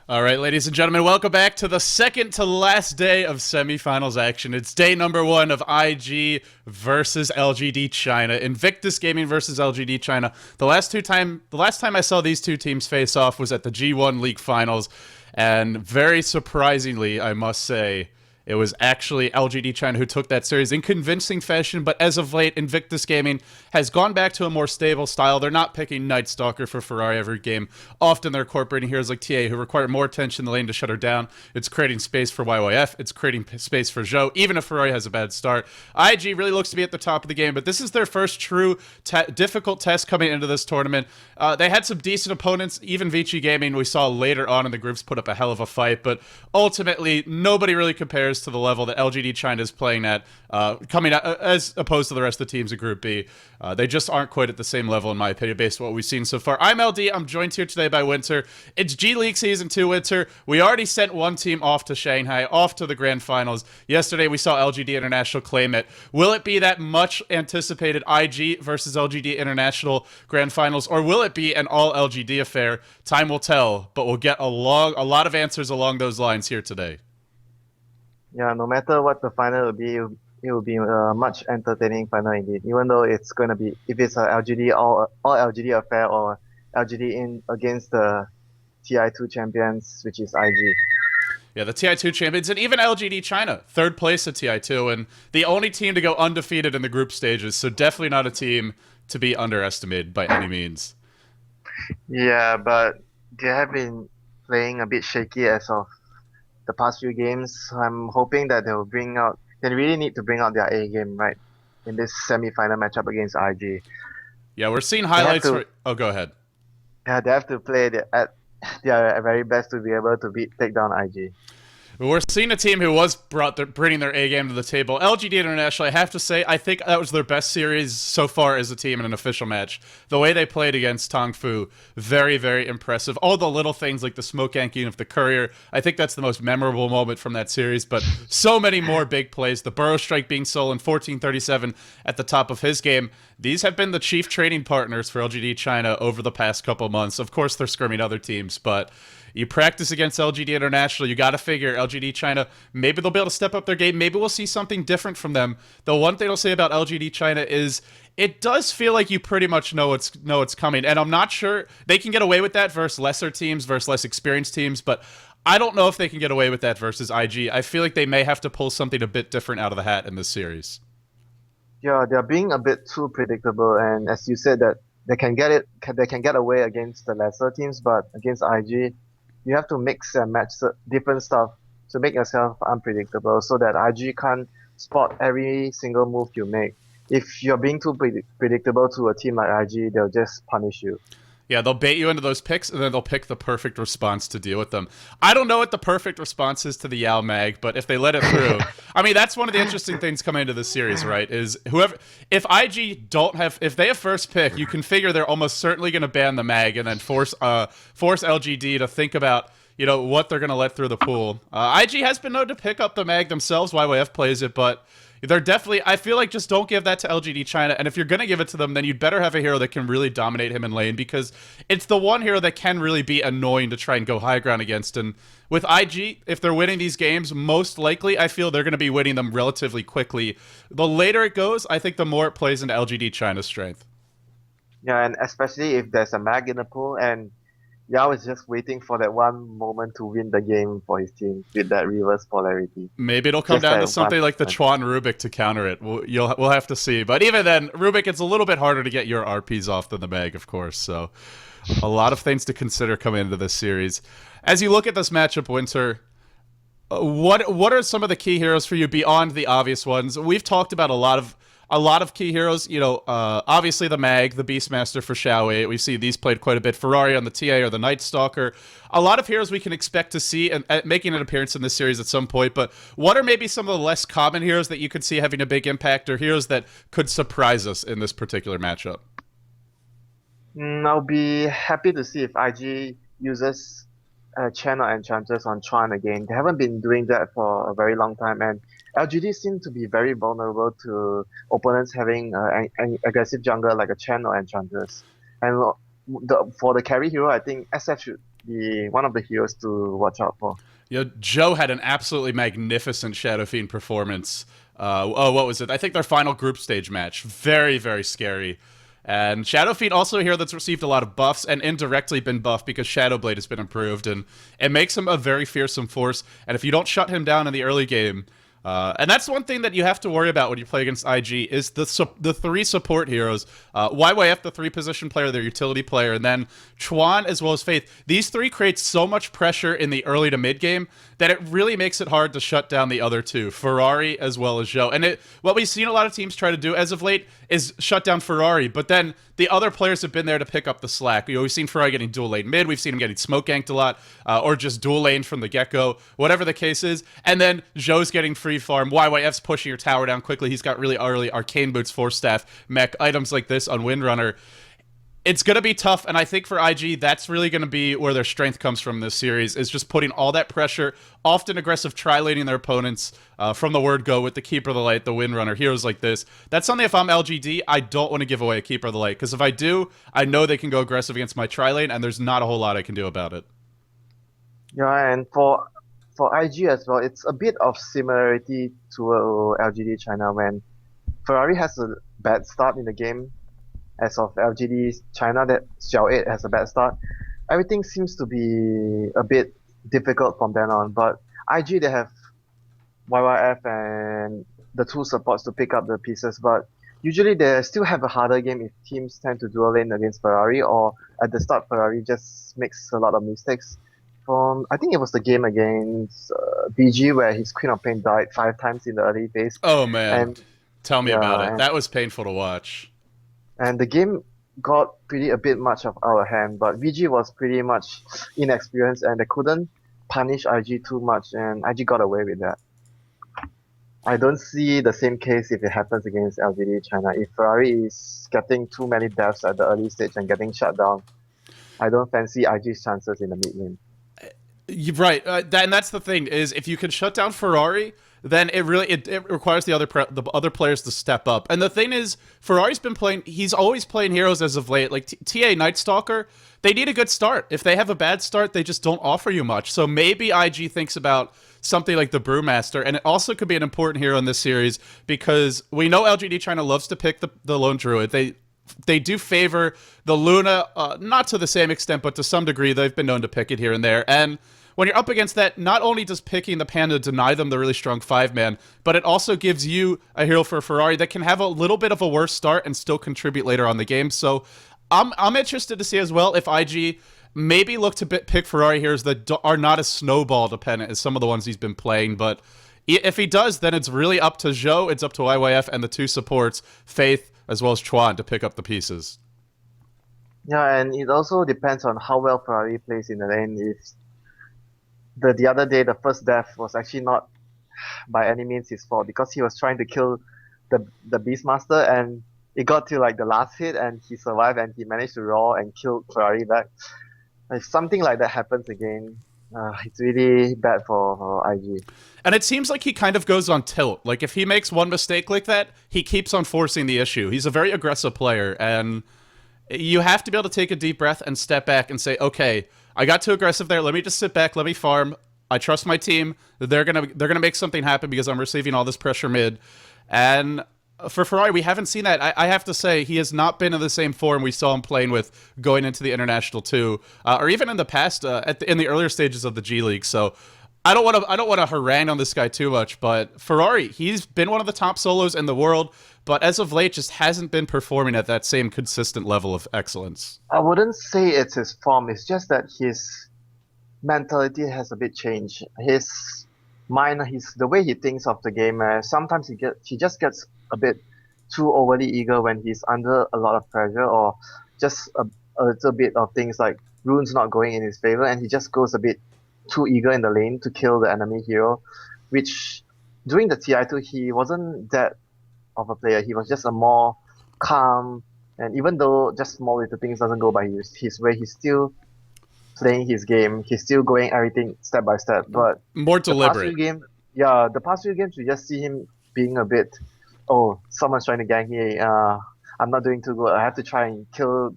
All right, ladies and gentlemen, welcome back to the second to last day of semifinals action. It's day number 1 of IG versus LGD China. Invictus Gaming versus LGD China. The last time I saw these two teams face off was at the G1 League Finals, and very surprisingly, I must say, it was actually LGD China who took that series in convincing fashion, but as of late, Invictus Gaming has gone back to a more stable style. They're not picking Night Stalker for Ferrari every game. Often they're incorporating heroes like TA who require more attention in the lane to shut her down. It's creating space for YYF. It's creating space for Zhou, even if Ferrari has a bad start. IG really looks to be at the top of the game, but this is their first true difficult test coming into this tournament. They had some decent opponents. Even Vici Gaming, we saw later on in the groups, put up a hell of a fight, but ultimately, nobody really compares to the level that LGD China is playing at, coming out, as opposed to the rest of the teams in Group B. They just aren't quite at the same level, in my opinion, based on what we've seen so far. I'm LD. I'm joined here today by Winter. It's G League Season 2, Winter. We already sent one team off to Shanghai, off to the Grand Finals. Yesterday, we saw LGD International claim it. Will it be that much anticipated IG versus LGD International Grand Finals, or will it be an all LGD affair? Time will tell, but we'll get a lot of answers along those lines here today. Yeah, no matter what the final will be, it will be a much entertaining final indeed. Even though it's going to be, if it's a LGD all LGD affair or LGD in against the TI2 champions, which is IG. Yeah, the TI2 champions, and even LGD China, third place at TI2, and the only team to go undefeated in the group stages, so definitely not a team to be underestimated by any means. Yeah, but they have been playing a bit shaky as of the past few games. I'm hoping that they really need to bring out their A game, right, in this semi-final matchup against IG. Yeah, we're seeing highlights for... Oh, go ahead. Yeah, they have to play at their very best to be able to take down IG. We're seeing a team who was bringing their A game to the table. LGD International, I have to say, I think that was their best series so far as a team in an official match. The way they played against Tongfu, very, very impressive. All the little things like the smoke yanking of the courier, I think that's the most memorable moment from that series, but so many more big plays. The Burrow Strike being stolen, 1437 at the top of his game. These have been the chief training partners for LGD China over the past couple months. Of course, they're skirming other teams, but you practice against LGD International, you got to figure LGD China, maybe they'll be able to step up their game. Maybe we'll see something different from them. The one thing I'll say about LGD China is it does feel like you pretty much know it's coming. And I'm not sure they can get away with that versus lesser teams, versus less experienced teams, but I don't know if they can get away with that versus IG. I feel like they may have to pull something a bit different out of the hat in this series. Yeah, they're being a bit too predictable, and as you said that they can get away against the lesser teams, but against IG, you have to mix and match different stuff to make yourself unpredictable so that IG can't spot every single move you make. If you're being too predictable to a team like IG, they'll just punish you. Yeah, they'll bait you into those picks, and then they'll pick the perfect response to deal with them. I don't know what the perfect response is to the Yao Mag, but if they let it through... I mean, that's one of the interesting things coming into this series, right? Is if IG if they have first pick, you can figure they're almost certainly going to ban the Mag and then force LGD to think about, what they're going to let through the pool. IG has been known to pick up the Mag themselves. YYF plays it, but they're definitely, I feel like, just don't give that to LGD China, and if you're going to give it to them, then you'd better have a hero that can really dominate him in lane, because it's the one hero that can really be annoying to try and go high ground against, and with IG, if they're winning these games, most likely, I feel they're going to be winning them relatively quickly. The later it goes, I think the more it plays into LGD China's strength. Yeah, and especially if there's a Mag in the pool, and Yao is just waiting for that one moment to win the game for his team with that reverse polarity. Maybe it'll come down to something like the Chuan Rubik to counter it. We'll have to see. But even then, Rubik, it's a little bit harder to get your RPs off than the Mag, of course. So a lot of things to consider coming into this series. As you look at this matchup, Winter, what are some of the key heroes for you beyond the obvious ones? We've talked about a lot of key heroes, obviously the Mag, the Beastmaster for Zhou. We see these played quite a bit. Ferrari on the TA or the Night Stalker. A lot of heroes we can expect to see and making an appearance in this series at some point, but what are maybe some of the less common heroes that you could see having a big impact, or heroes that could surprise us in this particular matchup? I'll be happy to see if IG uses channel enchanters on Chuan again. They haven't been doing that for a very long time, and LGD seem to be very vulnerable to opponents having an aggressive jungler like a channel enchanters. And for the carry hero, I think SF should the one of the heroes to watch out for. You know, zhou had an absolutely magnificent Shadow Fiend performance. What was it? I think their final group stage match. Very, very scary. And Shadow Fiend also a hero that's received a lot of buffs and indirectly been buffed because Shadow Blade has been improved, and it makes him a very fearsome force. And if you don't shut him down in the early game, and that's one thing that you have to worry about when you play against IG is the three support heroes. YYF, the 3-position player, their utility player, and then Chuan as well as Faith. These three create so much pressure in the early to mid game that it really makes it hard to shut down the other two, Ferrari as well as zhou. And what we've seen a lot of teams try to do as of late is shut down Ferrari, but then the other players have been there to pick up the slack. You know, we've seen Ferrari getting dual lane mid, we've seen him getting smoke ganked a lot, or just dual lane from the get-go, whatever the case is. And then zhou's getting free farm, YYF's pushing your tower down quickly, he's got really early arcane boots, force staff, mech, items like this on Windrunner. It's going to be tough, and I think for IG, that's really going to be where their strength comes from this series, is just putting all that pressure, often aggressive tri-laning their opponents from the word go with the Keeper of the Light, the Windrunner, heroes like this. That's something if I'm LGD, I don't want to give away a Keeper of the Light, because if I do, I know they can go aggressive against my tri-lane, and there's not a whole lot I can do about it. Yeah, and for IG as well, it's a bit of similarity to LGD China when Ferrari has a bad start in the game. As of LGD China, that zhou 8 has a bad start. Everything seems to be a bit difficult from then on. But IG, they have YYF and the 2 supports to pick up the pieces. But usually they still have a harder game if teams tend to dual lane against Ferrari, or at the start Ferrari just makes a lot of mistakes. I think it was the game against BG where his Queen of Pain died 5 times in the early phase. Oh man, and, tell me about it. That was painful to watch. And the game got a bit much of our hand, but VG was pretty much inexperienced and they couldn't punish IG too much, and IG got away with that. I don't see the same case if it happens against LGD China. If Ferrari is getting too many deaths at the early stage and getting shut down, I don't fancy IG's chances in the mid lane. You're right, and that's the thing, is if you can shut down Ferrari, then it requires the other players to step up. And the thing is, Ferrari's been playing, he's always playing heroes as of late. Like TA Night Stalker, they need a good start. If they have a bad start, they just don't offer you much. So maybe IG thinks about something like the Brewmaster, and it also could be an important hero in this series because we know LGD China loves to pick the lone druid. They do favor the Luna, not to the same extent, but to some degree, they've been known to pick it here and there. And when you're up against that, not only does picking the Panda deny them the really strong 5-man, but it also gives you a hero for Ferrari that can have a little bit of a worse start and still contribute later on the game. So I'm interested to see as well if IG maybe look to pick Ferrari heroes that are not as snowball dependent as some of the ones he's been playing. But if he does, then it's really up to zhou, it's up to YYF, and the 2 supports, Faith, as well as Chuan, to pick up the pieces. Yeah, and it also depends on how well Ferrari plays in the lane. If the other day, the first death was actually not by any means his fault because he was trying to kill the Beastmaster and it got to like the last hit and he survived and he managed to roar and kill Ferrari back. If something like that happens again, it's really bad for IG. And it seems like he kind of goes on tilt. Like if he makes one mistake like that, he keeps on forcing the issue. He's a very aggressive player, and you have to be able to take a deep breath and step back and say, okay, I got too aggressive there. Let me just sit back. Let me farm. I trust my team. They're gonna make something happen because I'm receiving all this pressure mid. And for Ferrari, we haven't seen that. I have to say, he has not been in the same form we saw him playing with going into the International 2, or even in the past, in the earlier stages of the G League. So I don't want to harangue on this guy too much, but Ferrari, he's been one of the top solos in the world, but as of late, just hasn't been performing at that same consistent level of excellence. I wouldn't say it's his form. It's just that his mentality has a bit changed. His mind, the way he thinks of the game. Sometimes he just gets a bit too overly eager when he's under a lot of pressure, or just a little bit of things like runes not going in his favor, and he just goes a bit too eager in the lane to kill the enemy hero. Which during the TI2, he wasn't that of a player. He was just a more calm, and even though just small little things doesn't go by his way, he's still playing his game. He's still going everything step by step. But more deliberate. The past few games, we just see him being a bit, oh, someone's trying to gank me. I'm not doing too good. I have to try and kill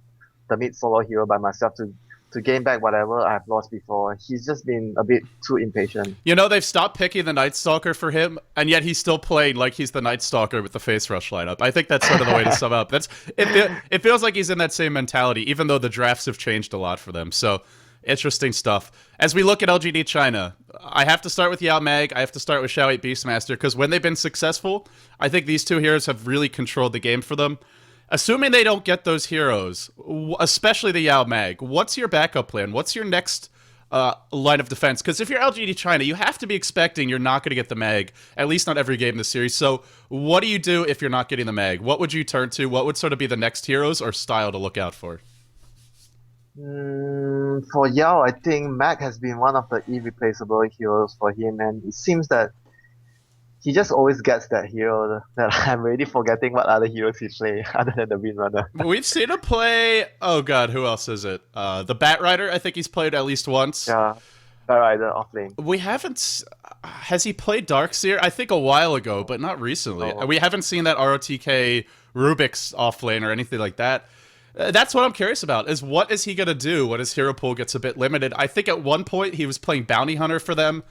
the mid solo hero by myself to to gain back whatever I've lost before. He's just been a bit too impatient. You know, they've stopped picking the Night Stalker for him, and yet he's still playing like he's the Night Stalker with the face rush lineup. I think that's sort of the way to sum up. It feels like he's in that same mentality, even though the drafts have changed a lot for them. So, interesting stuff. As we look at LGD China, I have to start with Yao Mag. I have to start with Xiao 8 Beastmaster, because when they've been successful, I think these two heroes have really controlled the game for them. Assuming they don't get those heroes, especially the Yao Mag, what's your backup plan? What's your next line of defense? Because if you're LGD China, you have to be expecting you're not going to get the Mag, at least not every game in the series. So what do you do if you're not getting the Mag? What would you turn to? What would sort of be the next heroes or style to look out for? For Yao, I think Mag has been one of the irreplaceable heroes for him, and it seems that he just always gets that hero that I'm already forgetting what other heroes he play other than the Windrunner. We've seen him play, oh god, who else is it? The Bat Rider, I think he's played at least once. Yeah, Bat Rider off lane. We haven't, has he played Darkseer? I think a while ago, but not recently. Oh. We haven't seen that ROTK Rubik's off lane or anything like that. That's what I'm curious about, is what is he going to do when his hero pool gets a bit limited? I think at one point he was playing Bounty Hunter for them,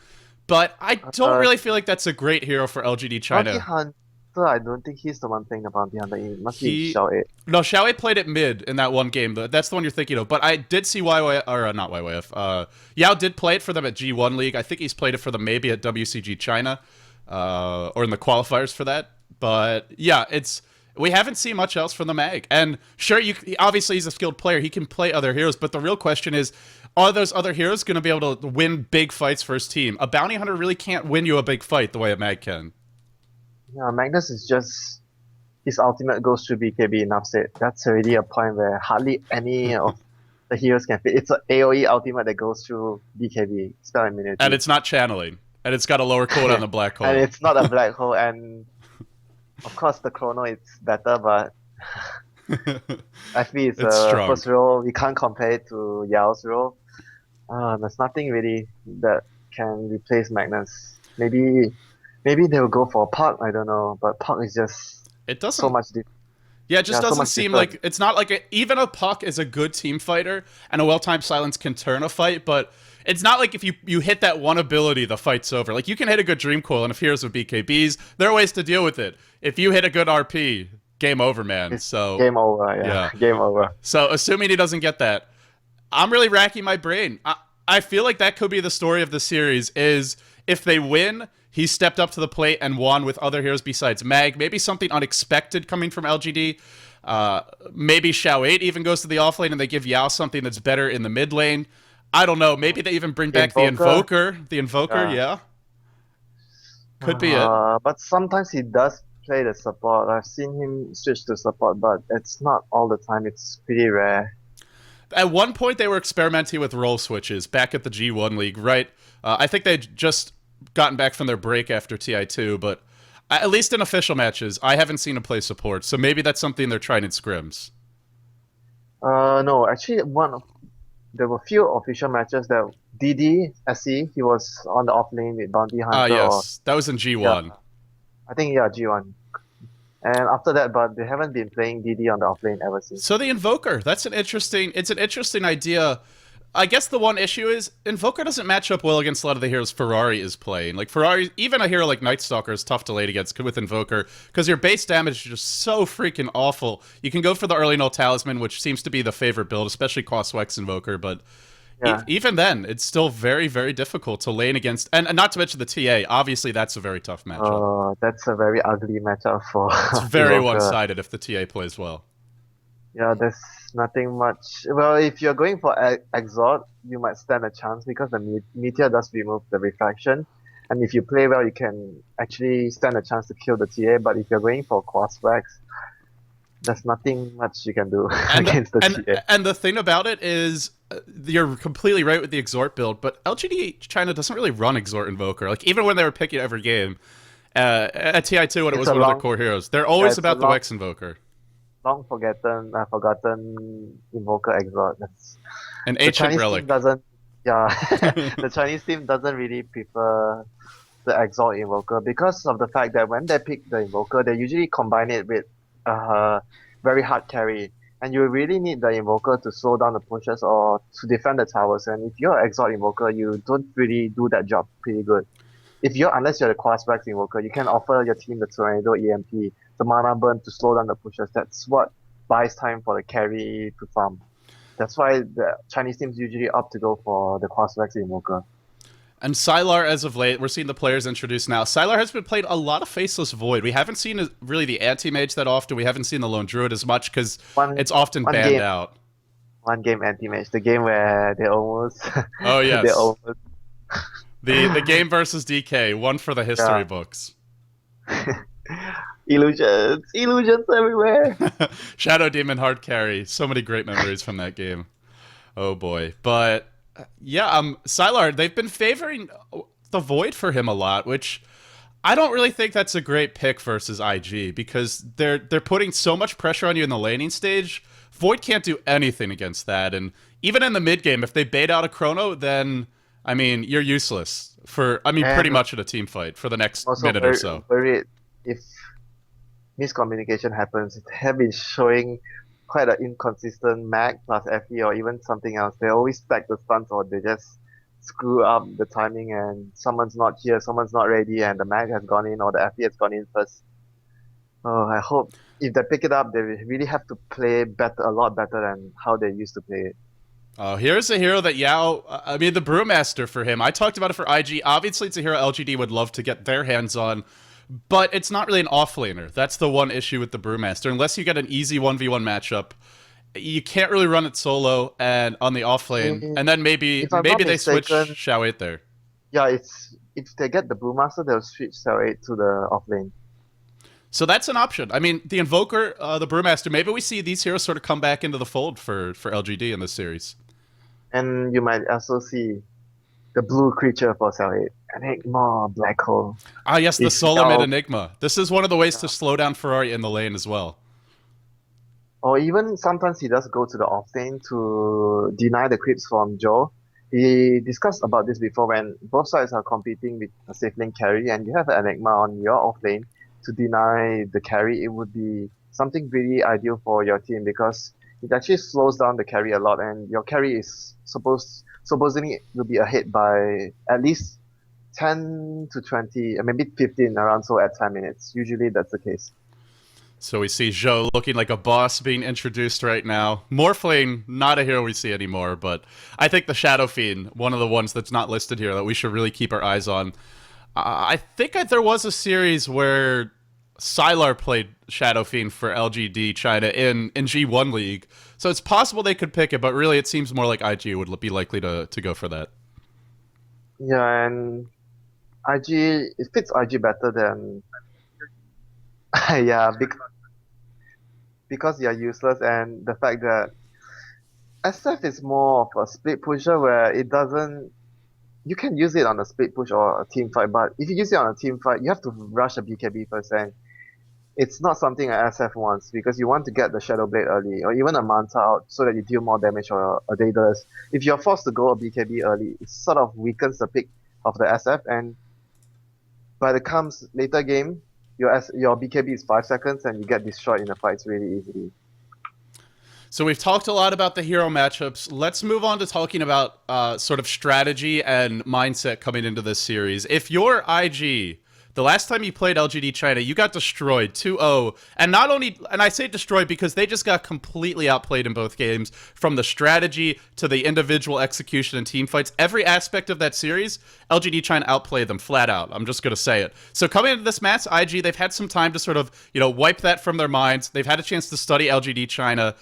but I don't really feel like that's a great hero for LGD China. Bounty Hunter, I don't think he's the one playing the Bounty Hunter. It must be Xiao 8. No, Xiao 8 played it mid in that one game. That's the one you're thinking of. But I did see YY, or not YYF. Yao did play it for them at G1 League. I think he's played it for them maybe at WCG China, or in the qualifiers for that. But yeah, we haven't seen much else from the Mag. And sure, obviously he's a skilled player. He can play other heroes. But the real question is, are those other heroes going to be able to win big fights for his team? A Bounty Hunter really can't win you a big fight the way a Mag can. Yeah, Magnus is just... His ultimate goes to BKB, enough said. That's already a point where hardly any of the heroes can fit. It's an AoE ultimate that goes through BKB, spell immunity. And it's not channeling. And it's got a lower cooldown on the black hole. And it's not a black hole, and... Of course, the chrono is better, but FB is a first row. We can't compare it to Yao's row. There's nothing really that can replace Magnus. Maybe they will go for Puck. I don't know, but Puck is just so much. Yeah, it just doesn't seem like it's not like even a Puck is a good team fighter, and a well-timed silence can turn a fight, but. It's not like if you hit that one ability, the fight's over. Like, you can hit a good Dream Coil, and if heroes with BKBs, there are ways to deal with it. If you hit a good RP, game over, man. It's so game over, yeah. Game over. So, assuming he doesn't get that, I'm really racking my brain. I feel like that could be the story of the series, is if they win, he stepped up to the plate and won with other heroes besides Mag. Maybe something unexpected coming from LGD. Maybe Xiao 8 even goes to the offlane, and they give Yao something that's better in the mid lane. I don't know. Maybe they even bring back the Invoker. The Invoker, yeah. Could be it. But sometimes he does play the support. I've seen him switch to support, but it's not all the time. It's pretty rare. At one point, they were experimenting with role switches back at the G1 League, right? I think they'd just gotten back from their break after TI2, but at least in official matches, I haven't seen him play support. So maybe that's something they're trying in scrims. No, actually, there were few official matches that DD SE, he was on the off lane with Bounty Hunter. Yes, that was in G1. Yeah, I think G1. And after that, but they haven't been playing DD on the off lane ever since. So the Invoker, it's an interesting idea. I guess the one issue is Invoker doesn't match up well against a lot of the heroes Ferrari is playing. Like Ferrari, even a hero like Night Stalker is tough to late against with Invoker because your base damage is just so freaking awful. You can go for the early null talisman, which seems to be the favorite build, especially Quaswex Invoker, but even then, it's still very, very difficult to lane against. And not to mention the TA, obviously that's a very tough matchup. That's a very ugly matchup for It's very one-sided if the TA plays well. Yeah, there's nothing much. Well, if you're going for Exort, you might stand a chance because the Meteor does remove the reflection. And if you play well, you can actually stand a chance to kill the TA. But if you're going for Quaswex, there's nothing much you can do against the TA. And the thing about it is, you're completely right with the Exort build, but LGD China doesn't really run Exort Invoker. Like, even when they were picking every game, at TI2 when it was one of their core heroes, they're always about the Wex Invoker. Long forgotten Invoker Exort. That's an ancient relic. The Chinese team doesn't really prefer the Exort Invoker because of the fact that when they pick the Invoker, they usually combine it with very hard carry. And you really need the invoker to slow down the pushes or to defend the towers. And if you're an exalt invoker, you don't really do that job pretty good. Unless you're the Quasback invoker, you can offer your team the Tornado EMP, the mana burn to slow down the pushes. That's what buys time for the carry to farm. That's why the Chinese teams usually opt to go for the Quasback invoker. And Sylar, as of late, we're seeing the players introduced now. Sylar has been played a lot of Faceless Void. We haven't seen really the anti-mage that often. We haven't seen the Lone Druid as much because it's often banned out. One game anti-mage, the game where they almost... Oh, yes. they almost... the game versus DK, one for the history books. Illusions everywhere. Shadow Demon hard carry. So many great memories from that game. Oh, boy. But... yeah, Sylar, they've been favoring the Void for him a lot, which I don't really think that's a great pick versus IG because they're putting so much pressure on you in the laning stage. Void can't do anything against that, and even in the mid game, if they bait out a Chrono, then I mean you're useless pretty much in a team fight for the next minute or so. If miscommunication happens, they have been showing quite an inconsistent mag plus FE or even something else. They always stack the stunts or they just screw up the timing and someone's not here, someone's not ready and the mag has gone in or the FE has gone in first. Oh, I hope if they pick it up, they really have to play a lot better than how they used to play it. Oh, here's a hero that the Brewmaster for him. I talked about it for IG. Obviously, it's a hero LGD would love to get their hands on. But it's not really an offlaner. That's the one issue with the Brewmaster. Unless you get an easy 1v1 matchup, you can't really run it solo and on the offlane. And then maybe they switch Zhou 8 there. Yeah, if they get the Brewmaster, they'll switch Zhou 8 to the offlane. So that's an option. I mean, the Invoker, the Brewmaster, maybe we see these heroes sort of come back into the fold for LGD in this series. And you might also see the blue creature for Zhou 8. Enigma, Black Hole. Ah, yes, the Solomid Enigma. This is one of the ways to slow down Ferrari in the lane as well. Or even sometimes he does go to the offlane to deny the creeps from zhou. He discussed about this before when both sides are competing with a safe lane carry and you have an Enigma on your offlane to deny the carry. It would be something really ideal for your team because it actually slows down the carry a lot and your carry is supposedly will be ahead by at least 10 to 20, maybe 15 around so at 10 minutes. Usually that's the case. So we see Zhou looking like a boss being introduced right now. Morphling, not a hero we see anymore, but I think the Shadow Fiend, one of the ones that's not listed here that we should really keep our eyes on. I think there was a series where Sylar played Shadow Fiend for LGD China in G1 League. So it's possible they could pick it, but really it seems more like IG would be likely to go for that. Yeah, and it fits IG better than yeah, because you're useless and the fact that SF is more of a split pusher where you can use it on a split push or a team fight, but if you use it on a team fight, you have to rush a BKB first and it's not something an SF wants because you want to get the Shadow Blade early or even a Manta out so that you deal more damage or a Daedalus. If you're forced to go a BKB early, it sort of weakens the pick of the SF and by the comes later game, your BKB is 5 seconds and you get destroyed in the fights really easily. So we've talked a lot about the hero matchups. Let's move on to talking about sort of strategy and mindset coming into this series. If you're IG, the last time you played LGD China, you got destroyed 2-0. And I say destroyed because they just got completely outplayed in both games. From the strategy to the individual execution and team fights, every aspect of that series, LGD China outplayed them flat out. I'm just going to say it. So coming into this match, IG, they've had some time to sort of, wipe that from their minds. They've had a chance to study LGD China.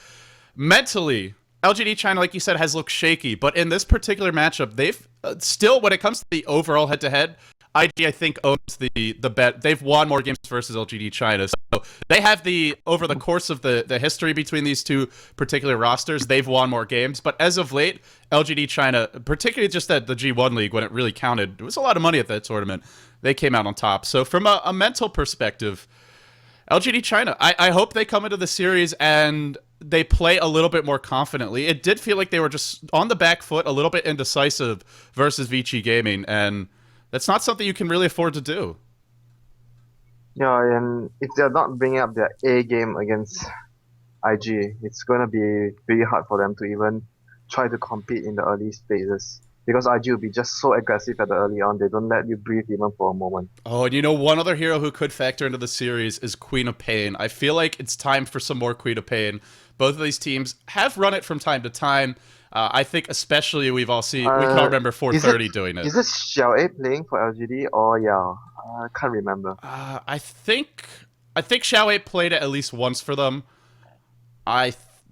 Mentally, LGD China, like you said, has looked shaky. But in this particular matchup, they've still, when it comes to the overall head-to-head, IG, I think, owns the bet. They've won more games versus LGD China. So they have over the course of the history between these two particular rosters, they've won more games. But as of late, LGD China, particularly just at the G1 League when it really counted, it was a lot of money at that tournament. They came out on top. So from a mental perspective, LGD China, I hope they come into the series and they play a little bit more confidently. It did feel like they were just on the back foot, a little bit indecisive versus Vici Gaming, and that's not something you can really afford to do. Yeah, and if they're not bringing up their A game against IG. It's going to be really hard for them to even try to compete in the early phases. Because IG will be just so aggressive at the early on, they don't let you breathe even for a moment. Oh, and you know, one other hero who could factor into the series is Queen of Pain. I feel like it's time for some more Queen of Pain. Both of these teams have run it from time to time. I think especially we can all remember 430 doing it. Is it zhou playing for LGD or Yao? I can't remember. I think zhou played it at least once for them.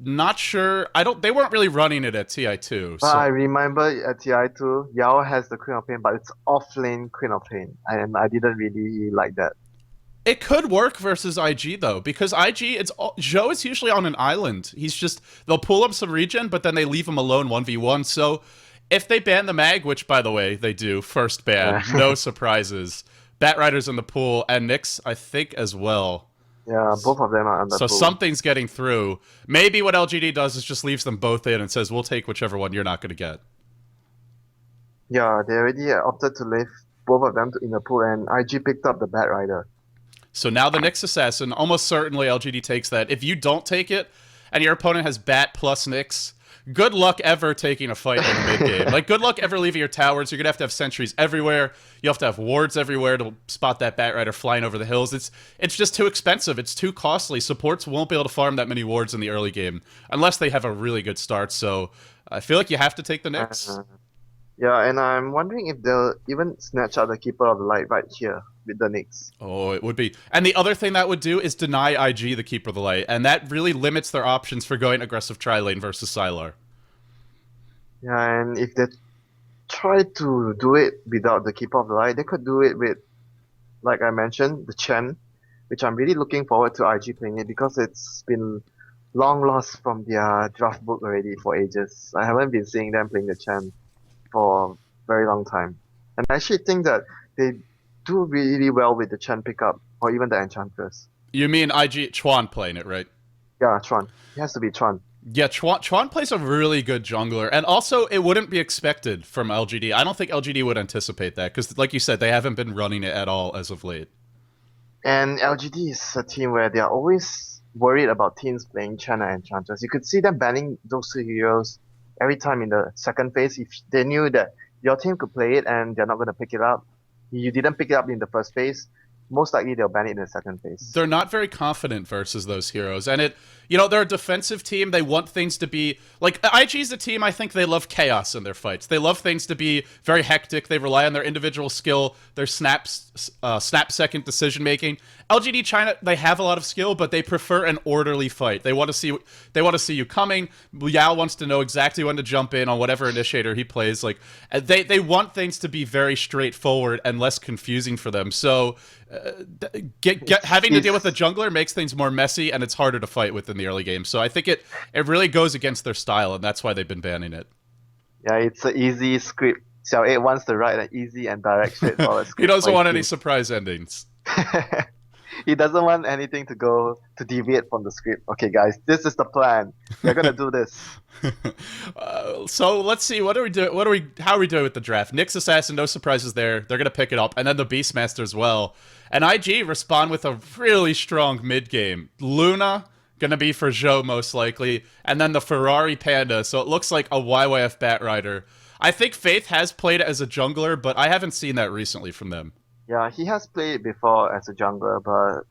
Not sure. They weren't really running it at TI2. But So. I remember at TI2, Yao has the Queen of Pain, but it's off-lane Queen of Pain. And I didn't really like that. It could work versus IG though, because IG, zhou is usually on an island. They'll pull up some regen, but then they leave him alone 1v1. So if they ban the mag, which by the way they do, first ban, no surprises. Batrider's in the pool, and Nyx, I think, as well. Yeah, both of them are on the So pool. something's getting through. Maybe what LGD does is just leaves them both in and says, we'll take whichever one you're not going to get. Yeah, they already opted to leave both of them in the pool, and IG picked up the Batrider. So now the Nyx Assassin, almost certainly LGD takes that. If you don't take it, and your opponent has Bat plus Nyx, good luck ever taking a fight in the mid-game. Like, good luck ever leaving your towers. You're going to have sentries everywhere. You have to have wards everywhere to spot that Batrider flying over the hills. It's just too expensive. It's too costly. Supports won't be able to farm that many wards in the early game, unless they have a really good start. So I feel like you have to take the Nyx. Yeah, and I'm wondering if they'll even snatch out the Keeper of the Light right here with the Nyx. Oh, it would be. And the other thing that would do is deny IG the Keeper of the Light, and that really limits their options for going aggressive tri-lane versus Sylar. Yeah, and if they try to do it without the Keeper of the Light, they could do it with, like I mentioned, the Chen, which I'm really looking forward to IG playing it because it's been long lost from their draft book already for ages. I haven't been seeing them playing the Chen for a very long time. And I actually think that they do really well with the Chen pickup, or even the Enchantress. You mean IG Chuan playing it, right? Yeah, Chuan. It has to be Chuan. Yeah, Chuan plays a really good jungler, and also it wouldn't be expected from LGD. I don't think LGD would anticipate that, because like you said, they haven't been running it at all as of late. And LGD is a team where they are always worried about teams playing Chen and Enchantress. You could see them banning those two heroes every time in the second phase. If they knew that your team could play it and they're not going to pick it up, you didn't pick it up in the first phase, most likely they'll ban it in the second phase. They're not very confident versus those heroes. And they're a defensive team. They want things to be like IG's a team. I think they love chaos in their fights. They love things to be very hectic. They rely on their individual skill, their snap second decision making. LGD China, they have a lot of skill, but they prefer an orderly fight. They want to see you coming. Yao wants to know exactly when to jump in on whatever initiator he plays. Like they want things to be very straightforward and less confusing for them. So having to deal with a jungler makes things more messy, and it's harder to fight with in the early game. So I think it really goes against their style, and that's why they've been banning it. Yeah, it's an easy script. Xiao 8 wants to write an easy and direct straightforward script. He doesn't want any surprise endings. He doesn't want anything to deviate from the script. Okay, guys, this is the plan. We're gonna do this. So let's see. How are we doing with the draft? Nyx Assassin, no surprises there. They're gonna pick it up, and then the Beastmaster as well. And IG respond with a really strong mid game. Luna gonna be for zhou most likely, and then the Ferrari Panda. So it looks like a YYF Batrider. I think Faith has played it as a jungler, but I haven't seen that recently from them. Yeah, he has played before as a jungler, but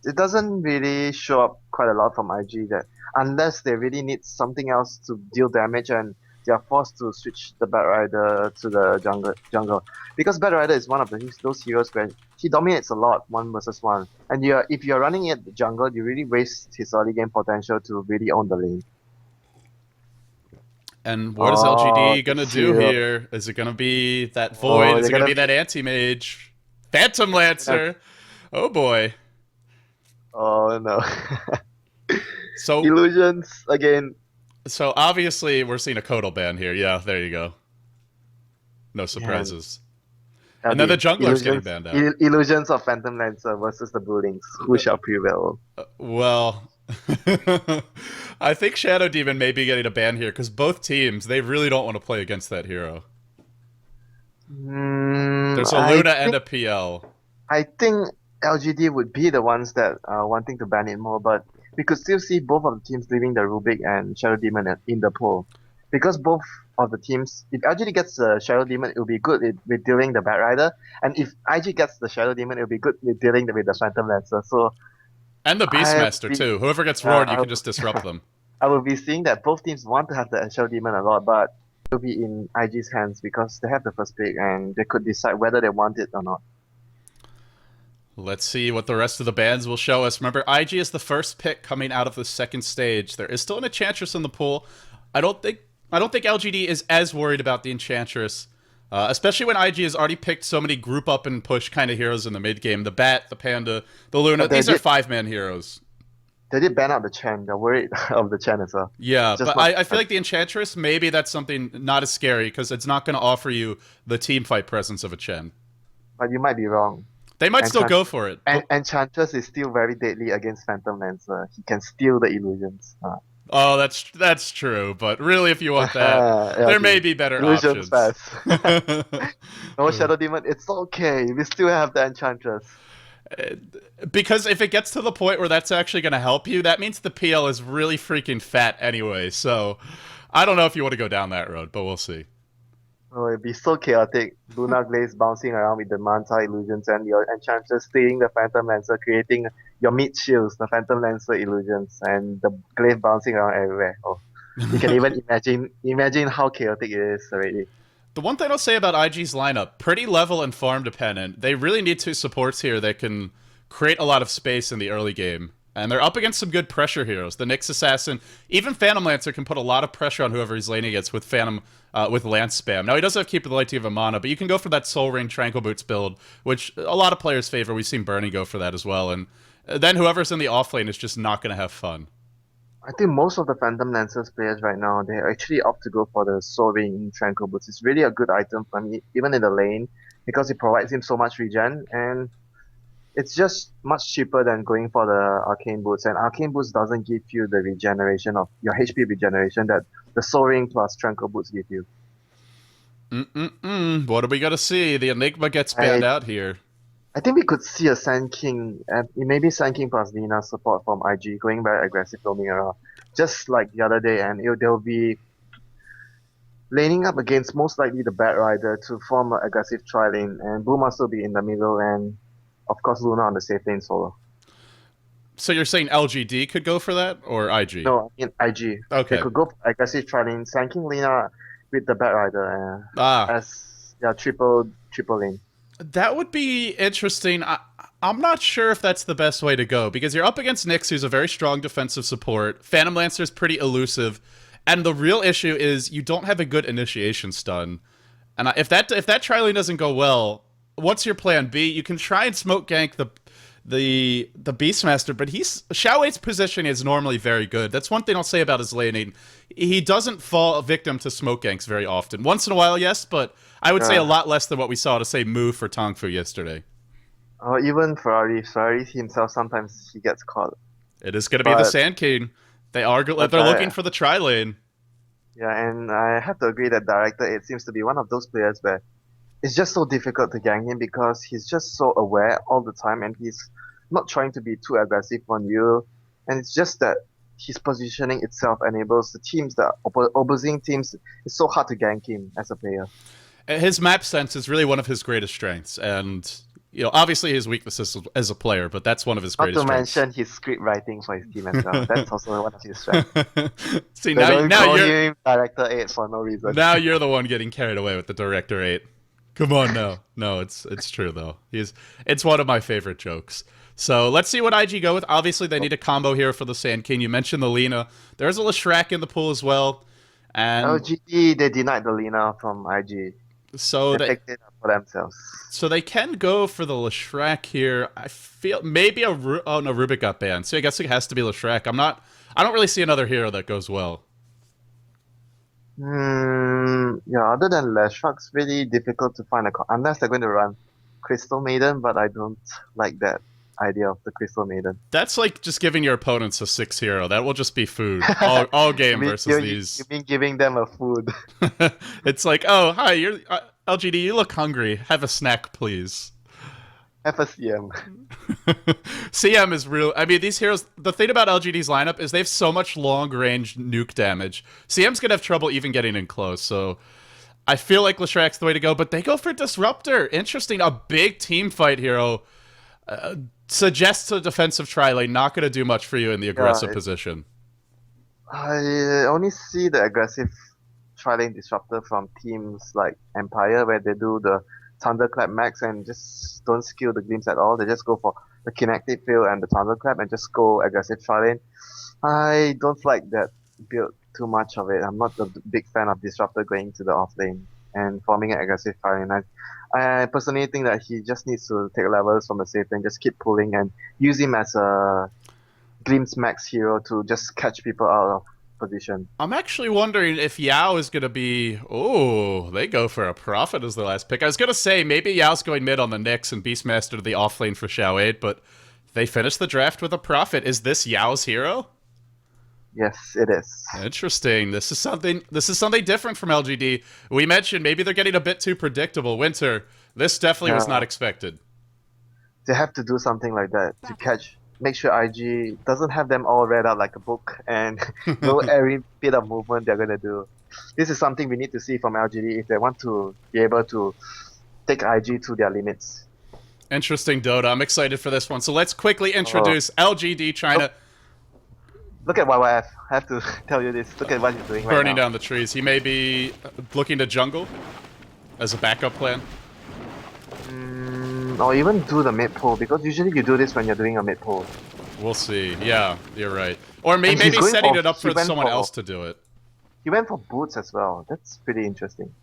it doesn't really show up quite a lot from IG that unless they really need something else to deal damage and they are forced to switch the Batrider to the jungle. Because Batrider is one of those heroes where he dominates a lot 1 versus 1. And if you're running it the jungle, you really waste his early game potential to really own the lane. And what is LGD gonna do here? Is it gonna be that Void? Is it gonna be that Anti-Mage? Phantom Lancer? Oh boy. Oh no. So Illusions again. So obviously we're seeing a Kodal ban here. Yeah, there you go. No surprises. And then the jungler's getting banned out. Illusions of Phantom Lancer versus the Buildings. Who shall prevail? Well, I think Shadow Demon may be getting a ban here because both teams, they really don't want to play against that hero. There's a Luna and a PL. I think LGD would be the ones that are wanting to ban it more, but we could still see both of the teams leaving the Rubik and Shadow Demon in the pool. Because both of the teams, if LGD gets the Shadow Demon, it will be good with dealing the Bat Rider. And if IG gets the Shadow Demon, it will be good with dealing with the Phantom Lancer. So And the Beastmaster, too. Whoever gets roared, you can just disrupt them. I will be seeing that both teams want to have the Shadow Demon a lot, but it will be in IG's hands because they have the first pick and they could decide whether they want it or not. Let's see what the rest of the bands will show us. Remember, IG is the first pick coming out of the second stage. There is still an Enchantress in the pool. I don't think LGD is as worried about the Enchantress, especially when IG has already picked so many group up and push kind of heroes in the mid game. The Bat, the Panda, the Luna. These are 5-man heroes. They did ban out the Chen. They're worried of the Chen as well. Yeah, but I feel like the Enchantress, maybe that's something not as scary because it's not going to offer you the team fight presence of a Chen. But you might be wrong. They might still go for it. And Enchantress is still very deadly against Phantom Lancer. He can steal the illusions. Oh, that's true. But really, if you want that, there may be better illusions options. Fast. No Shadow Demon, it's okay. We still have the Enchantress. Because if it gets to the point where that's actually going to help you, that means the PL is really freaking fat anyway. So I don't know if you want to go down that road, but we'll see. Oh, it'd be so chaotic. Luna Glaze bouncing around with the Manta illusions and your Enchantress stealing the Phantom Lancer, creating your mid shields, the Phantom Lancer illusions, and the Glaive bouncing around everywhere. Oh, you can even imagine how chaotic it is already. The one thing I'll say about IG's lineup, pretty level and farm dependent. They really need two supports here that can create a lot of space in the early game. And they're up against some good pressure heroes. The Nyx Assassin, even Phantom Lancer can put a lot of pressure on whoever he's laning against with with Lance spam. Now, he doesn't have Keep the Light to give him mana, but you can go for that Soul Ring Tranquil Boots build, which a lot of players favor. We've seen Bernie go for that as well. And then whoever's in the off lane is just not going to have fun. I think most of the Phantom Lancers players right now, they actually opt to go for the Soul Ring Tranquil Boots. It's really a good item for him, even in the lane, because it provides him so much regen, and it's just much cheaper than going for the Arcane Boots. And Arcane Boots doesn't give you the regeneration of your HP regeneration that the Soul Ring plus Tranquil Boots give you. What are we going to see? The Enigma gets banned out here. I think we could see a Sand King, maybe Sand King plus Lina support from IG going very aggressive, roaming around, just like the other day, and they'll be laning up against most likely the Bat Rider to form an aggressive tri-lane, and Blue must still be in the middle, and of course Luna on the safe lane solo. So you're saying LGD could go for that, or IG? No, I mean IG. Okay. They could go for aggressive tri-lane, Sand King Lina with the Bat Rider as triple lane. That would be interesting. I'm not sure if that's the best way to go, because you're up against Nyx, who's a very strong defensive support. Phantom Lancer is pretty elusive, and the real issue is you don't have a good initiation stun. And if that tri-lane doesn't go well, what's your plan B? You can try and smoke gank the Beastmaster, but Xiao Weight's position is normally very good. That's one thing I'll say about his laning. He doesn't fall victim to smoke ganks very often. Once in a while, yes, but I would say a lot less than what we saw to say Mu for Tongfu yesterday. Even Ferrari himself, sometimes he gets caught. It is going to be the Sand King. They're looking for the tri-lane. Yeah, and I have to agree that Director 8 seems to be one of those players where it's just so difficult to gank him because he's just so aware all the time and he's not trying to be too aggressive on you. And it's just that his positioning itself enables the teams, the opposing teams, it's so hard to gank him as a player. His map sense is really one of his greatest strengths, and obviously his weaknesses as a player, but that's one of his greatest strengths. Not to mention his script writing for his team as well. That's also one of his strengths. See, now you're Director 8 for no reason. Now you're the one getting carried away with the Director 8. Come on, no, it's true though. It's one of my favorite jokes. So let's see what IG go with. Obviously, they need a combo here for the Sand King. You mentioned the Lina. There's a Leshrac in the pool as well. And LGD, they denied the Lina from IG. So they picked it up for themselves. So they can go for the Leshrac here. I feel maybe Rubik got banned. So I guess it has to be Leshrac. I don't really see another hero that goes well. Yeah, other than Leshrac, it's really difficult to find unless they're going to run Crystal Maiden, but I don't like that idea of the Crystal Maiden. That's like just giving your opponents a 6 hero. That will just be food all game versus these. You mean giving them a food? It's like, oh, hi, you're LGD, you look hungry. Have a snack, please. Have a CM. CM is real. I mean, these heroes. The thing about LGD's lineup is they have so much long-range nuke damage. CM's gonna have trouble even getting in close. So I feel like Leshrack's the way to go, but they go for Disruptor. Interesting. A big team fight hero. Suggests a defensive tri-lane. Not gonna do much for you in the aggressive position. I only see the aggressive tri-lane disruptor from teams like Empire where they do the Thunderclap max and just don't skill the Gleams at all. They just go for the Kinetic Field and the Thunderclap and just go aggressive tri-lane. I don't like that build too much of it. I'm not a big fan of Disruptor going to the off lane and forming an aggressive tri-lane. I personally think that he just needs to take levels from the safe lane, just keep pulling and use him as a Gleams max hero to just catch people out of position. I'm actually wondering if Yao is going to be... Oh, they go for a Prophet as the last pick. I was going to say, maybe Yao's going mid on the Nyx and Beastmaster to the offlane for Zhou 8, but they finished the draft with a Prophet. Is this Yao's hero? Yes, it is. Interesting. This is something different from LGD. We mentioned maybe they're getting a bit too predictable. Winter, this definitely was not expected. They have to do something like that to make sure IG doesn't have them all read out like a book and know every bit of movement they're gonna do. This is something we need to see from LGD if they want to be able to take IG to their limits. Interesting, Dota. I'm excited for this one. So let's quickly introduce LGD China. Look at YYF. I have to tell you this. Look at what he's doing right now. Burning down the trees. He may be looking to jungle as a backup plan. Or even do the mid pull, because usually you do this when you're doing a mid pull. We'll see. Yeah, you're right. Or maybe setting it up for someone else to do it. He went for boots as well. That's pretty interesting.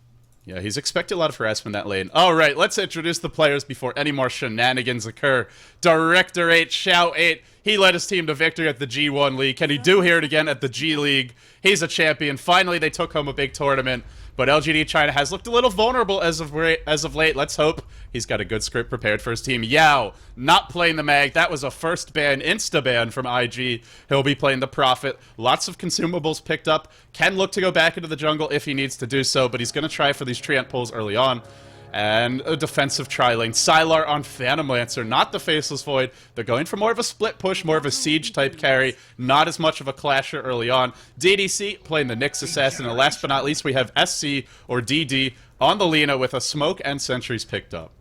Yeah, he's expecting a lot of harassment in that lane. All right, let's introduce the players before any more shenanigans occur. Director 8, Zhou 8. He led his team to victory at the G1 League. Can he do here again at the G League? He's a champion. Finally, they took home a big tournament. But LGD China has looked a little vulnerable as of late. Let's hope he's got a good script prepared for his team. Yao, not playing the mag. That was a first ban, insta-ban from IG. He'll be playing the Prophet. Lots of consumables picked up. Can look to go back into the jungle if he needs to do so, but he's going to try for these treant pulls early on. And a defensive tri-lane. Sylar on Phantom Lancer, not the Faceless Void. They're going for more of a split push, more of a siege-type carry, not as much of a clasher early on. DDC playing the Nyx Assassin, and last but not least, we have SC, or DD, on the Lina with a smoke and sentries picked up.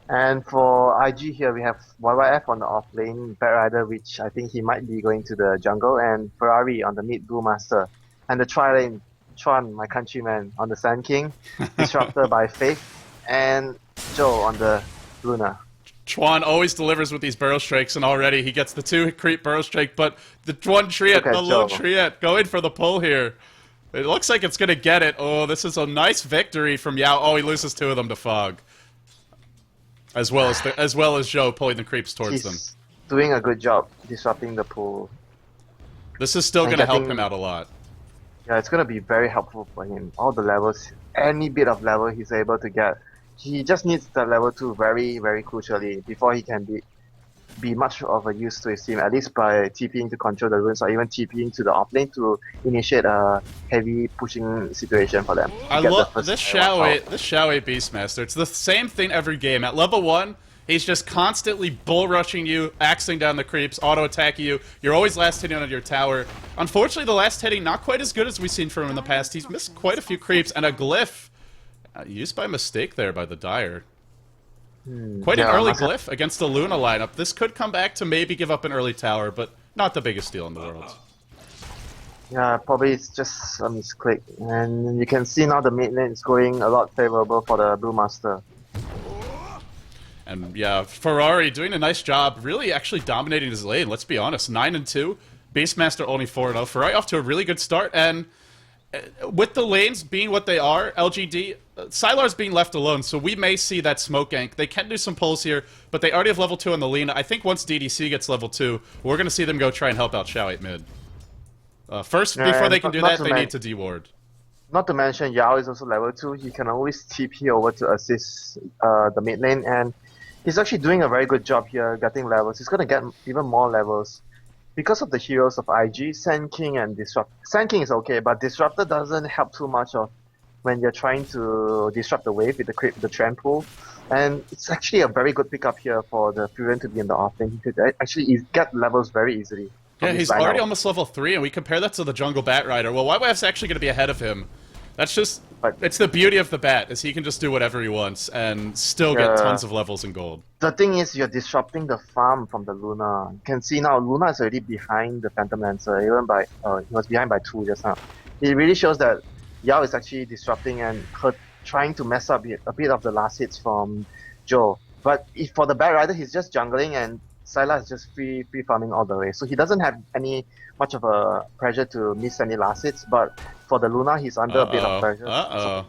And for IG here, we have YYF on the off lane, Batrider, which I think he might be going to the jungle, and Ferrari on the mid Brewmaster. And the tri-lane, Chuan, my countryman, on the Sand King, Disruptor by Faith, and zhou on the Luna. Chuan always delivers with these burrow strikes, and already he gets the 2 creep burrow strike, but the one treant, the low treant, going for the pull here. It looks like it's going to get it. Oh, this is a nice victory from Yao. Oh, he loses 2 of them to Fog. As well as Zhou pulling the creeps towards them. He's doing a good job disrupting the pool. This is still going to help him out a lot. Yeah, it's going to be very helpful for him. All the levels, any bit of level he's able to get. He just needs the level 2 very, very crucially before he can be much of a use to his team, at least by TPing to control the runes or even TPing to the offlane to initiate a heavy pushing situation for them. I love this Zhou 8 Beastmaster. It's the same thing every game. At level 1, he's just constantly bull rushing you, axing down the creeps, auto attacking you. You're always last hitting on your tower. Unfortunately, the last hitting not quite as good as we've seen from him in the past. He's missed quite a few creeps, and a glyph used by mistake there by the Dire. Quite an early glyph against the Luna lineup. This could come back to maybe give up an early tower, but not the biggest deal in the world. Yeah, probably it's just a misclick. And you can see now the mid lane is going a lot favorable for the Brewmaster. And yeah, Ferrari doing a nice job, really actually dominating his lane, let's be honest. 9-2, Beastmaster only 4-0. Ferrari off to a really good start, and with the lanes being what they are, LGD, Sylar's being left alone, so we may see that smoke gank. They can do some pulls here, but they already have level 2 on the Lina. I think once DDC gets level 2, we're going to see them go try and help out Zhou 8 mid. First, before they can do that, they need to deward. Not to mention, Yao is also level 2. He can always TP over to assist the mid lane, and he's actually doing a very good job here getting levels. He's going to get even more levels. Because of the heroes of IG, Sand King and Disrupt. Sand King is okay, but Disruptor doesn't help too much of when you're trying to disrupt the wave with the treant pool. And it's actually a very good pickup here for the Furion to be in the offlane. He could actually get levels very easily. Yeah, he's already almost level 3, and we compare that to the jungle Bat Rider. Well, YYF's actually going to be ahead of him. That's just... it's the beauty of the Bat, is he can just do whatever he wants and still get tons of levels in gold. The thing is, you're disrupting the farm from the Luna. You can see now, Luna is already behind the Phantom Lancer, even by... he was behind by 2 just now. It really shows that Yao is actually disrupting and trying to mess up a bit of the last hits from Zhou. But for the Bat Rider, he's just jungling and sylar is just free farming all the way. So he doesn't have much of a pressure to miss any last hits, but for the Luna, he's under a bit of pressure. So,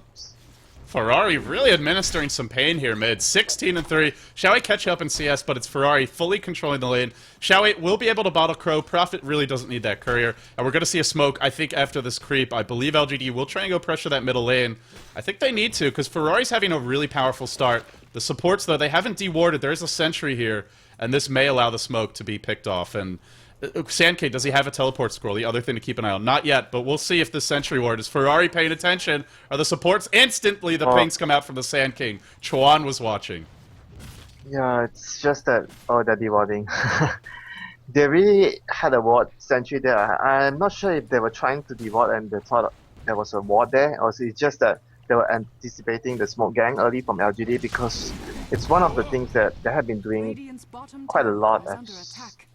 Ferrari really administering some pain here mid. 16-3. zhou catch up in CS, but it's Ferrari fully controlling the lane. zhou will be able to bottle Crow. Prophet really doesn't need that courier. And we're going to see a smoke, I think, after this creep. I believe LGD will try and go pressure that middle lane. I think they need to, because Ferrari's having a really powerful start. The supports, though, they haven't dewarded. There's a sentry here, and this may allow the smoke to be picked off. And Sand King, does he have a teleport scroll? The other thing to keep an eye on. Not yet, but we'll see if the sentry ward is Ferrari paying attention. Are the supports instantly? The pings come out from the Sand King. Chuan was watching. Yeah, it's just that they're dewarding. They really had a ward sentry there. I'm not sure if they were trying to deward and they thought there was a ward there, or it's just that they were anticipating the smoke gang early from LGD, because it's one of the things that they have been doing quite a lot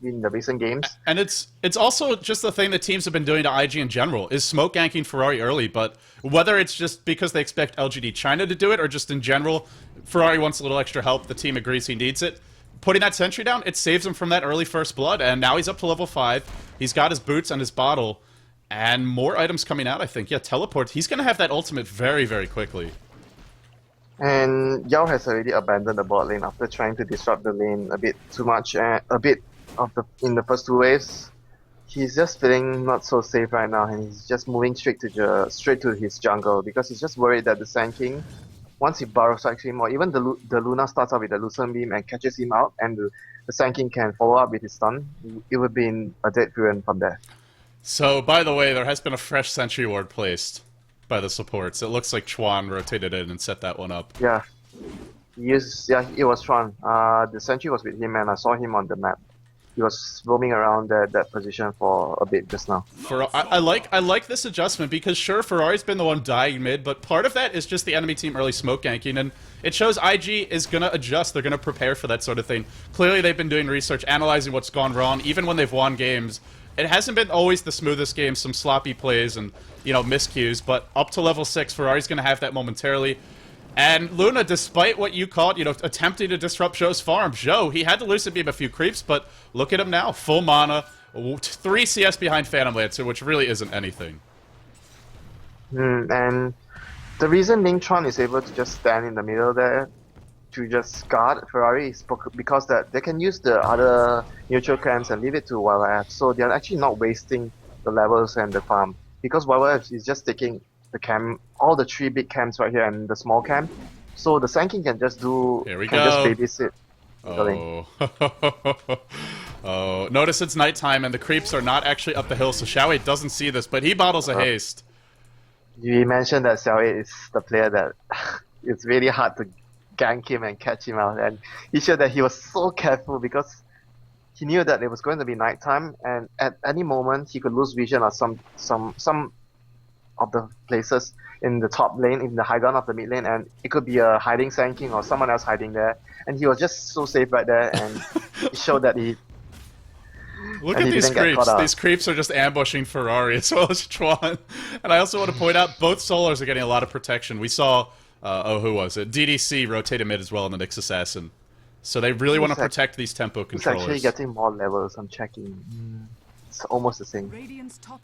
in the recent games. And it's also just the thing that teams have been doing to IG in general, is smoke ganking Ferrari early, but whether it's just because they expect LGD China to do it, or just in general, Ferrari wants a little extra help, the team agrees he needs it. Putting that sentry down, it saves him from that early first blood, and now he's up to level 5. He's got his boots and his bottle. And more items coming out, I think. Yeah, teleport. He's going to have that ultimate very, very quickly. And Yao has already abandoned the bot lane after trying to disrupt the lane a bit too much. A bit in the first 2 waves. He's just feeling not so safe right now, and he's just moving straight to his jungle, because he's just worried that the Sand King, once he burrow strikes him, or even the Luna starts out with the Lucent Beam and catches him out, and the Sand King can follow up with his stun, it would be in a dead Furion from there. So, by the way, there has been a fresh sentry ward placed by the supports. It looks like Chuan rotated in and set that one up. Yeah. It was Chuan. The sentry was with him, and I saw him on the map. He was roaming around that position for a bit just now. I like this adjustment, because sure, Ferrari's been the one dying mid, but part of that is just the enemy team early smoke ganking, and it shows IG is going to adjust. They're going to prepare for that sort of thing. Clearly, they've been doing research, analyzing what's gone wrong, even when they've won games. It hasn't been always the smoothest game, some sloppy plays and, miscues, but up to level 6, Ferrari's going to have that momentarily. And Luna, despite what you called, attempting to disrupt Zhou's farm, Zhou, he had to Lucent Beam a few creeps, but look at him now, full mana, 3 CS behind Phantom Lancer, which really isn't anything. And the reason Ling Chuan is able to just stand in the middle there to just guard Ferrari is because that they can use the other neutral camps and leave it to YYF, so they're actually not wasting the levels and the farm, because YYF is just taking the camp, all the 3 big camps right here and the small camp, so the Sand King can just just babysit. Oh, notice it's nighttime and the creeps are not actually up the hill, so zhou doesn't see this, but he bottles a haste. You mentioned that zhou is the player that it's really hard to gank him and catch him out, and he showed that he was so careful, because he knew that it was going to be nighttime, and at any moment he could lose vision of some of the places in the top lane, in the high ground of the mid lane, and it could be a hiding Sand King or someone else hiding there, and he was just so safe right there, and he showed that he... Look at these creeps. These creeps are just ambushing Ferrari as well as Chuan. And I also want to point out, both solars are getting a lot of protection. We saw... who was it? DDC rotated mid as well in the Nyx Assassin. So they really want to protect these tempo controllers. It's actually getting more levels, I'm checking. It's almost the same.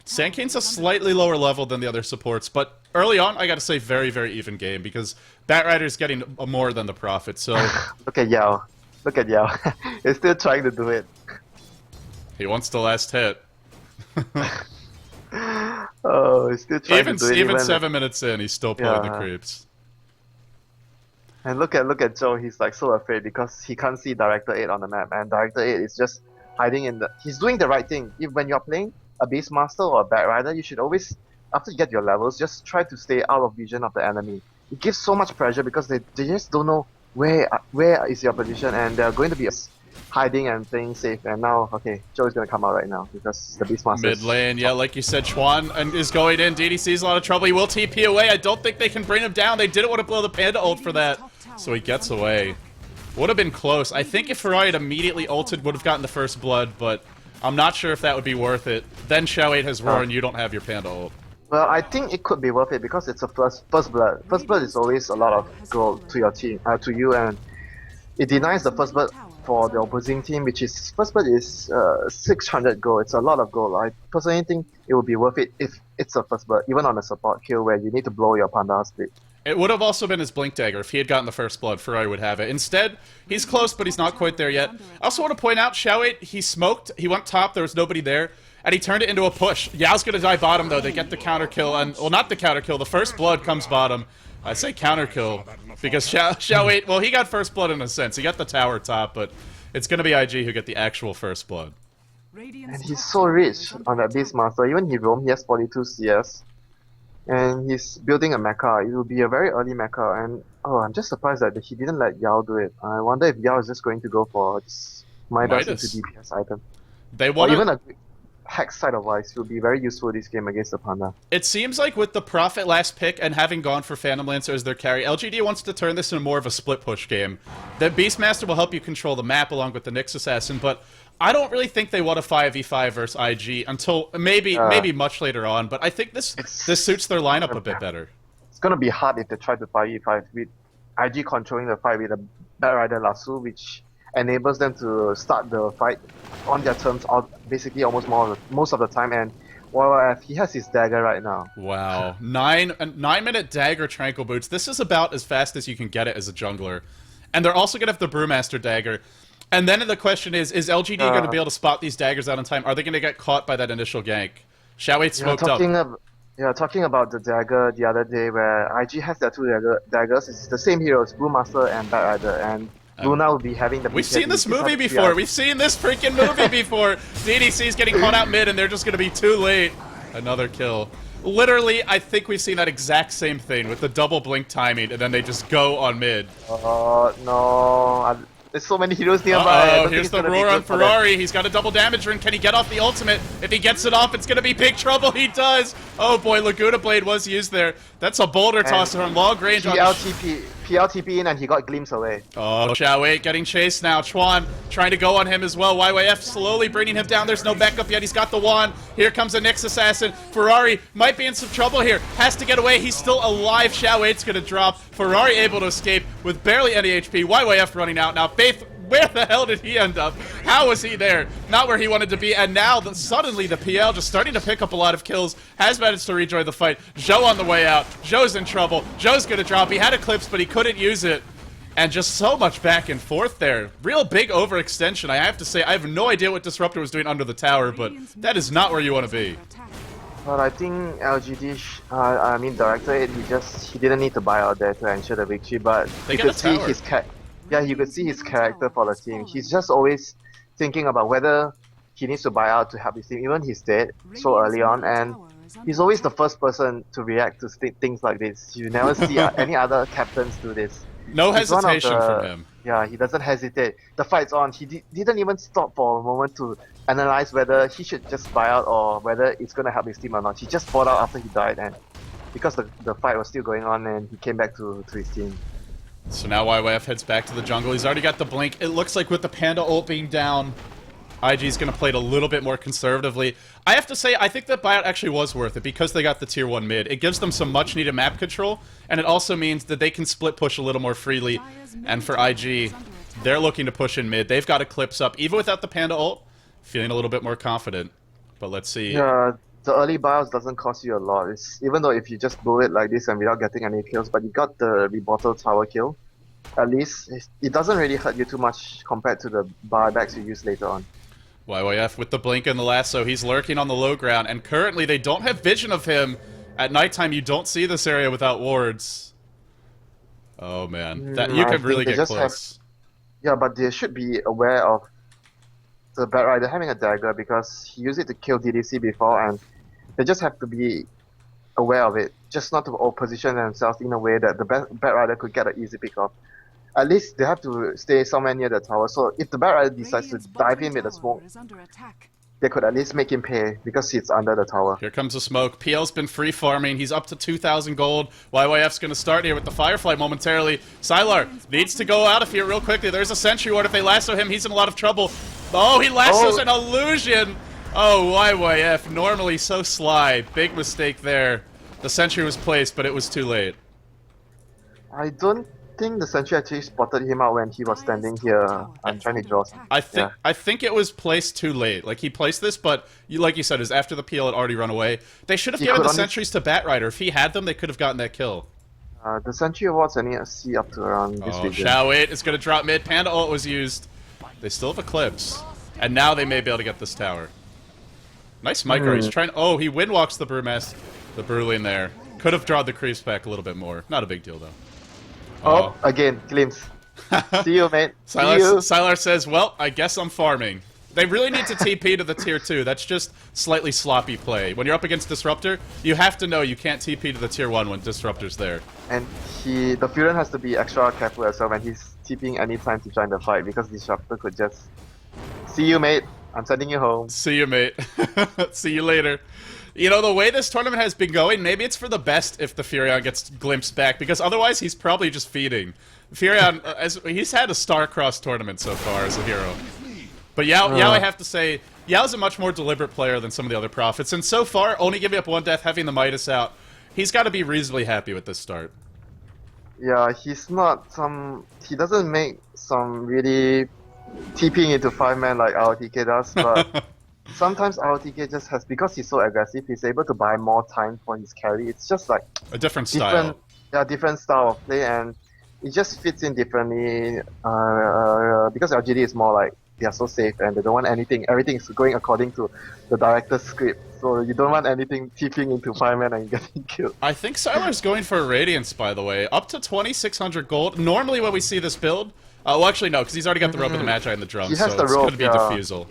Sand King's a slightly lower level than the other supports, but early on, I gotta say, very, very even game, because Bat Rider's getting more than the Prophet, so... Look at Yao. Look at Yao. He's still trying to do it. He wants the last hit. Oh, he's still trying to do it. Even 7 minutes in, he's still pulling the creeps. And look at Zhou, he's like so afraid because he can't see Director 8 on the map, and Director 8 is just hiding in the... He's doing the right thing. When you're playing a Beast Master or a Bat Rider, you should always, after you get your levels, just try to stay out of vision of the enemy. It gives so much pressure because they just don't know where is your position, and they're going to be hiding and playing safe. And now, okay, Zhou is going to come out right now because the Beastmaster. Mid lane, yeah, like you said, Chuan is going in. DDC's a lot of trouble. He will TP away. I don't think they can bring him down. They didn't want to blow the Panda ult for that, so he gets away. Would have been close. I think if Ferrari had immediately ulted, would have gotten the first blood, but I'm not sure if that would be worth it. Then zhou has Roar and you don't have your Panda ult. Well, I think it could be worth it because it's a first blood. First blood is always a lot of gold to your team, to you, and it denies the first blood for the opposing team, which is first blood is 600 gold. It's a lot of gold. I personally think it would be worth it if it's a first blood, even on a support kill where you need to blow your Panda split. It would have also been his Blink Dagger. If he had gotten the first blood, Ferrari would have it. Instead, he's close, but he's not quite there yet. I also want to point out, zhou, he smoked, he went top, there was nobody there, and he turned it into a push. Yao's gonna die bottom, though. They get the counter kill, and, well, not the counter kill, the first blood comes bottom. I say counter kill, because zhou, well, he got first blood in a sense. He got the tower top, but it's gonna be IG who get the actual first blood. And he's so rich on that Beastmaster. Even he roam, he has 42 CS. And he's building a mecha. It will be a very early mecha, and oh, I'm just surprised that he didn't let Yao do it. I wonder if Yao is just going to go for Midas into DPS item. They want even a Hex side of Wise will be very useful this game against the Panda. It seems like with the Prophet last pick and having gone for Phantom Lancer as their carry, LGD wants to turn this into more of a split push game. The Beastmaster will help you control the map along with the Nyx Assassin, but I don't really think they want a 5v5 versus IG until maybe much later on, but I think this suits their lineup a bit better. It's gonna be hard if they try to 5v5 with IG controlling the fight with a Bat Rider Lasso, which enables them to start the fight on their terms basically almost most of the time, and YYF, he has his dagger right now. Wow. 9-minute dagger Tranquil Boots. This is about as fast as you can get it as a jungler. And they're also gonna have the Brewmaster dagger. And then the question is LGD going to be able to spot these daggers out in time? Are they going to get caught by that initial gank? zhou smoked up. Talking about the dagger the other day where IG has their two daggers. It's the same heroes, Brewmaster and Bat Rider, and Luna will be having the... We've seen this movie before! We've seen this freaking movie before! DDC's getting caught out mid and they're just going to be too late. Another kill. Literally, I think we've seen that exact same thing with the double blink timing and then they just go on mid. No... There's so many heroes nearby. Oh, here's the Roar on Ferrari. He's got a double damage rune. Can he get off the ultimate? If he gets it off, it's going to be big trouble. He does. Oh boy, Laguna Blade was used there. That's a boulder tosser on long range. PLTP in and he got glimpsed away. Oh, zhou getting chased now. Chuan trying to go on him as well. YYF slowly bringing him down. There's no backup yet. He's got the wand. Here comes a Nyx Assassin. Ferrari might be in some trouble here. Has to get away. He's still alive. zhou going to drop. Ferrari able to escape with barely any HP. YYF running out now. Faith, where the hell did he end up? How was he there? Not where he wanted to be, and now suddenly the PL just starting to pick up a lot of kills, has managed to rejoin the fight. Zhou on the way out. Zhou's in trouble. Zhou's gonna drop. He had Eclipse, but he couldn't use it. And just so much back and forth there. Real big overextension. I have to say, I have no idea what Disruptor was doing under the tower, but that is not where you want to be. Well, I think LGD, Director 8, he didn't need to buy out there to ensure the victory, but you could see his you could see his character for the team. He's just always thinking about whether he needs to buy out to help his team. Even he's dead so early on, and he's always the first person to react to things like this. You never see any other captains do this. No hesitation from him. Yeah, he doesn't hesitate. The fight's on. He didn't even stop for a moment to analyze whether he should just buy out or whether it's going to help his team or not. He just fought out after he died, and because the fight was still going on, and he came back to his team. So now YYF heads back to the jungle. He's already got the blink. It looks like with the Panda ult being down, IG's going to play it a little bit more conservatively. I have to say, I think that buyout actually was worth it because they got the tier 1 mid. It gives them some much needed map control, and it also means that they can split push a little more freely. And for IG, they're looking to push in mid. They've got Eclipse up, even without the Panda ult, feeling a little bit more confident. But let's see. Yeah, the early buyouts doesn't cost you a lot. Even though if you just blow it like this and without getting any kills, but you got the rebottle tower kill, at least it doesn't really hurt you too much compared to the buybacks you use later on. YYF with the blink and the lasso. He's lurking on the low ground, and currently they don't have vision of him. At nighttime, you don't see this area without wards. Oh man, you can really get close. Yeah, but they should be aware of the Bat Rider having a dagger because he used it to kill DDC before, and they just have to be aware of it, just not to position themselves in a way that the Bat Rider could get an easy pick off. at least they have to stay somewhere near the tower. So if the Bat Rider decides to dive in with the smoke, they could at least make him pay because he's under the tower. Here comes the smoke. PL's been free farming. He's up to 2,000 gold. YYF's going to start here with the Firefly momentarily. Sylar needs to go out of here real quickly. There's a Sentry Ward. If they lasso him, he's in a lot of trouble. Oh, he lassos an illusion. Oh, YYF, normally so sly. Big mistake there. The Sentry was placed, but it was too late. I don't think the Sentry actually spotted him out when he was standing here. I'm trying to draw. I think it was placed too late. Like, he placed this, but like you said, is after the PL had already run away. They should have given the sentries to Bat Rider. If he had them, they could have gotten that kill. The Sentry Award's only a C up to around this region. Zhou is going to drop mid. Panda ult was used. They still have Eclipse. And now they may be able to get this tower. Nice micro. He's trying. Oh, he wind walks the Brewmaster, the Brewling there. Could have drawn the creeps back a little bit more. Not a big deal, though. Oh, again, glimpse. See you, mate. Sylar says, well, I guess I'm farming. They really need to TP to the tier 2. That's just slightly sloppy play. When you're up against Disruptor, you have to know you can't TP to the tier 1 when Disruptor's there. And the Furen has to be extra careful as well when he's TPing anytime to join the fight because Disruptor could just... See you, mate. I'm sending you home. See you, mate. See you later. You know, the way this tournament has been going, maybe it's for the best if the Furion gets glimpsed back, because otherwise he's probably just feeding. Furion, he's had a star-crossed tournament so far as a hero. But Yao, I have to say, Yao's a much more deliberate player than some of the other Prophets, and so far, only giving up 1 death, having the Midas out, he's got to be reasonably happy with this start. Yeah, he's not some... He doesn't make some really TPing into 5-man like ROTK does, but... Sometimes ROTK just has, because he's so aggressive, he's able to buy more time for his carry. It's just like a different style. Yeah, different style of play, and it just fits in differently. Because LGD is more like they are so safe and they don't want anything. Everything is going according to the director's script. So you don't want anything tipping into 5-man and getting killed. I think Sylar's going for a Radiance, by the way, up to 2,600 gold. Normally, when we see this build, well, actually no, because he's already got the rope and the Magi and the drum, so it's going to be Diffusal.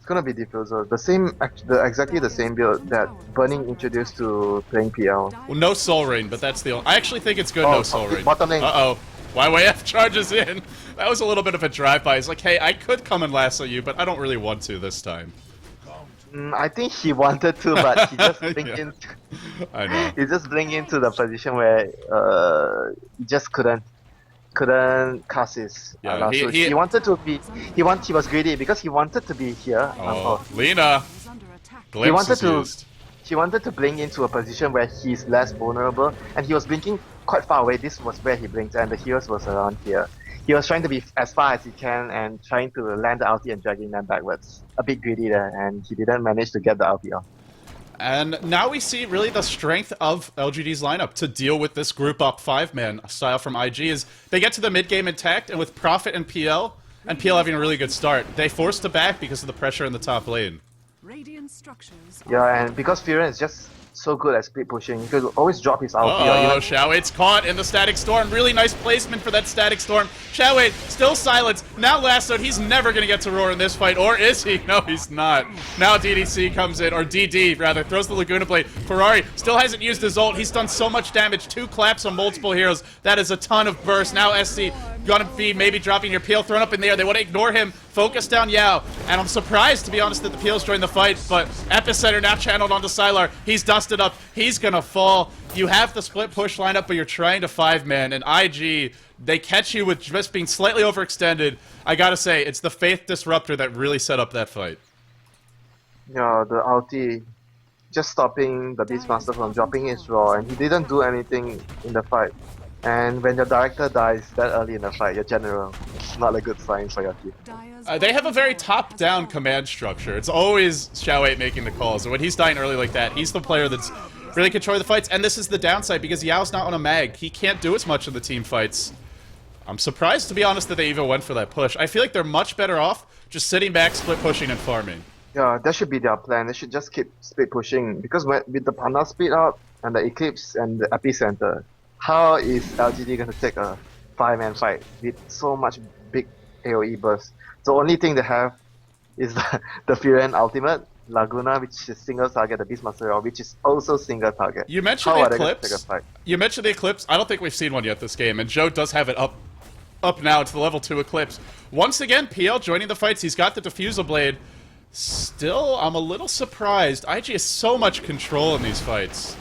Gonna be Diffusal. Exactly the same build that Burning introduced to playing PL. Well, no Soul Rain, but that's the only... I actually think it's good no Soul Rain. Bottom lane. Uh-oh. YYF charges in. That was a little bit of a drive-by. He's like, hey, I could come and lasso you, but I don't really want to this time. I think he wanted to, but he just blinked in. I know. He just blinked into the position where he just couldn't cast his he wanted to be he was greedy because he wanted to be here. Lina. He wanted to blink into a position where he's less vulnerable, and he was blinking quite far away. This was where he blinked, and the heroes was around here. He was trying to be as far as he can and trying to land the ulti and dragging them backwards. A bit greedy there, and he didn't manage to get the ulti off. And now we see really the strength of LGD's lineup to deal with this group up 5-man style from IG is they get to the mid game intact, and with Prophet and PL having a really good start, they forced to back because of the pressure in the top lane. Yeah, and because Furen is just so good at split pushing, he could always drop his ulti. Oh, Xiaowait's caught in the Static Storm. Really nice placement for that Static Storm. Xiaowait still silenced. Now lassoed. He's never going to get to roar in this fight, or is he? No, he's not. Now DDC comes in, or DD rather, throws the Laguna Blade. Ferrari still hasn't used his ult. He's done so much damage. 2 claps on multiple heroes. That is a ton of burst. Now SC gonna be maybe dropping your PL thrown up in the air. They want to ignore him. Focus down Yao. And I'm surprised, to be honest, that the PL's joined the fight, but Epicenter now channeled onto Sylar. He's dusted up. He's gonna fall. You have the split push lineup, but you're trying to 5-man, and IG, they catch you with just being slightly overextended. I gotta say, it's the Faith Disruptor that really set up that fight. Yeah, the ulti just stopping the Beastmaster from dropping his raw, and he didn't do anything in the fight. And when your director dies that early in the fight, your general, it's not a good sign for your team. They have a very top-down command structure. It's always Xiaowait making the calls, and when he's dying early like that, he's the player that's really controlling the fights. And this is the downside, because Yao's not on a mag. He can't do as much in the team fights. I'm surprised, to be honest, that they even went for that push. I feel like they're much better off just sitting back, split pushing, and farming. Yeah, that should be their plan. They should just keep split pushing, because with the Panda speed out, and the Eclipse, and the Epicenter, how is LGD going to take a 5-man fight with so much big AoE burst? The only thing they have is the Furen Ultimate, Laguna, which is single target, the Beastmaster, which is also single target. You mentioned the Eclipse. You mentioned the Eclipse. I don't think we've seen one yet this game, and zhou does have it up up now to the level 2 Eclipse. Once again, PL joining the fights. He's got the Diffusal Blade. Still, I'm a little surprised. IG has so much control in these fights.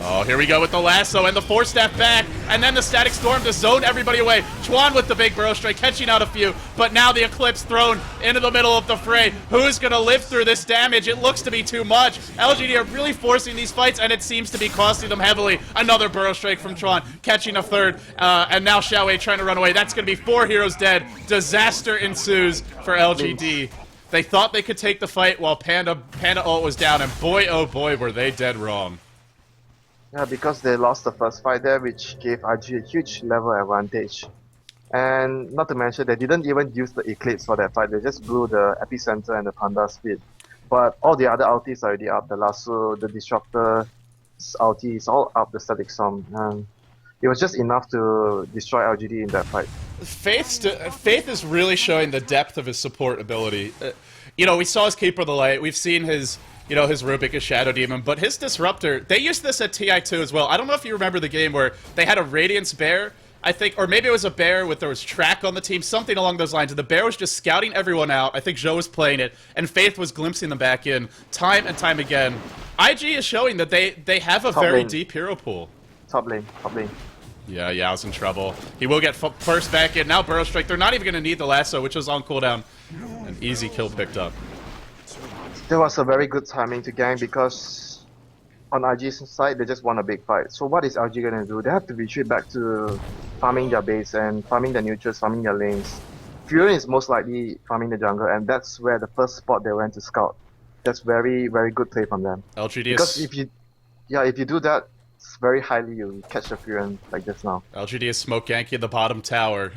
Oh, here we go with the lasso and the Force Staff back, and then the Static Storm to zone everybody away. Chuan with the big burrow strike, catching out a few, but now the Eclipse thrown into the middle of the fray. Who's gonna live through this damage? It looks to be too much. LGD are really forcing these fights, and it seems to be costing them heavily. Another burrow strike from Chuan, catching a third, and now zhou trying to run away. That's gonna be 4 heroes dead. Disaster ensues for LGD. They thought they could take the fight while Panda ult was down, and boy, oh boy, were they dead wrong. Yeah, because they lost the first fight there, which gave IG a huge level advantage. And not to mention, they didn't even use the Eclipse for that fight. They just blew the Epicenter and the Panda Speed. But all the other ultis are already up. The Lasso, the Disruptor ulti is all up, the Static Storm. And it was just enough to destroy LGD in that fight. Faith is really showing the depth of his support ability. You know, we saw his Keeper of the Light. We've seen his... You know, his Rubik, his Shadow Demon, but his Disruptor, they used this at TI2 as well. I don't know if you remember the game where they had a Radiance Bear, I think, or maybe it was a Bear with, there was Track on the team, something along those lines, and the Bear was just scouting everyone out. I think zhou was playing it, and Faith was glimpsing them back in, time and time again. IG is showing that they have a very deep hero pool. Top lane, top lane. Yeah, Yao's in trouble. He will get first back in. Now Burrow Strike, they're not even going to need the Lasso, which was on cooldown. An easy kill picked up. That was a very good timing to gank because on IG's side, they just won a big fight. So what is LG going to do? They have to retreat back to farming their base and farming their neutrals, farming their lanes. Fury is most likely farming the jungle, and that's where the first spot they went to scout. That's very, very good play from them. LGD because if you do that, it's very highly you catch the Fury like this now. LGD is smoke ganking the bottom tower.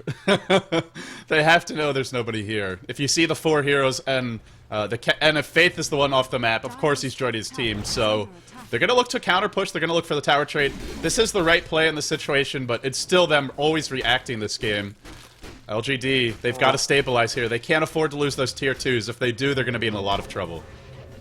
They have to know there's nobody here. If you see the 4 heroes and if Faith is the one off the map, of course he's joining his team, so they're going to look to counter push, they're going to look for the tower trade. This is the right play in the situation, but it's still them always reacting this game. LGD, they've got to stabilize here. They can't afford to lose those tier 2s. If they do, they're going to be in a lot of trouble.